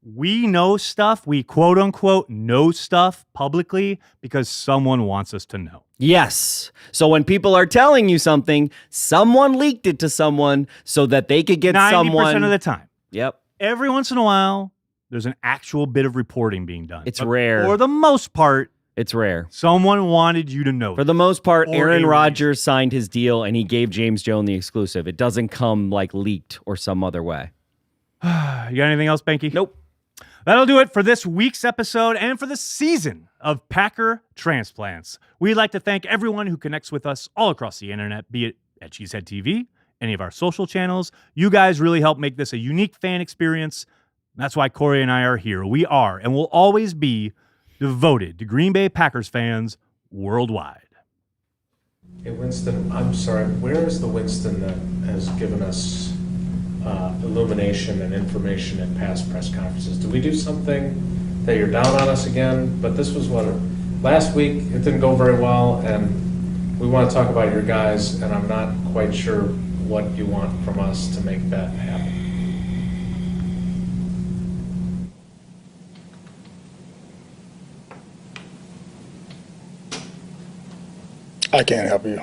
we know stuff, we quote unquote know stuff publicly because someone wants us to know. Yes. So when people are telling you something, someone leaked it to someone so that they could get 90% someone. of the time. Yep. Every once in a while, there's an actual bit of reporting being done. It's But rare. For the most part, It's rare. someone wanted you to know. For the most part, For Aaron a Rodgers signed his deal and he gave James Jones the exclusive. It doesn't come like leaked or some other way. You got anything else, Banky? Nope. That'll do it for this week's episode and for the season of Packer Transplants. We'd like to thank everyone who connects with us all across the internet, be it at Cheesehead TV, any of our social channels. You guys really help make this a unique fan experience. That's why Corey and I are here. We are and will always be devoted to Green Bay Packers fans worldwide. Hey, Winston, I'm sorry, where is the Winston that has given us illumination and information at past press conferences? Do we do something that you're down on us again? But this was last week, it didn't go very well, and we want to talk about your guys, and I'm not quite sure what you want from us to make that happen. I can't help you.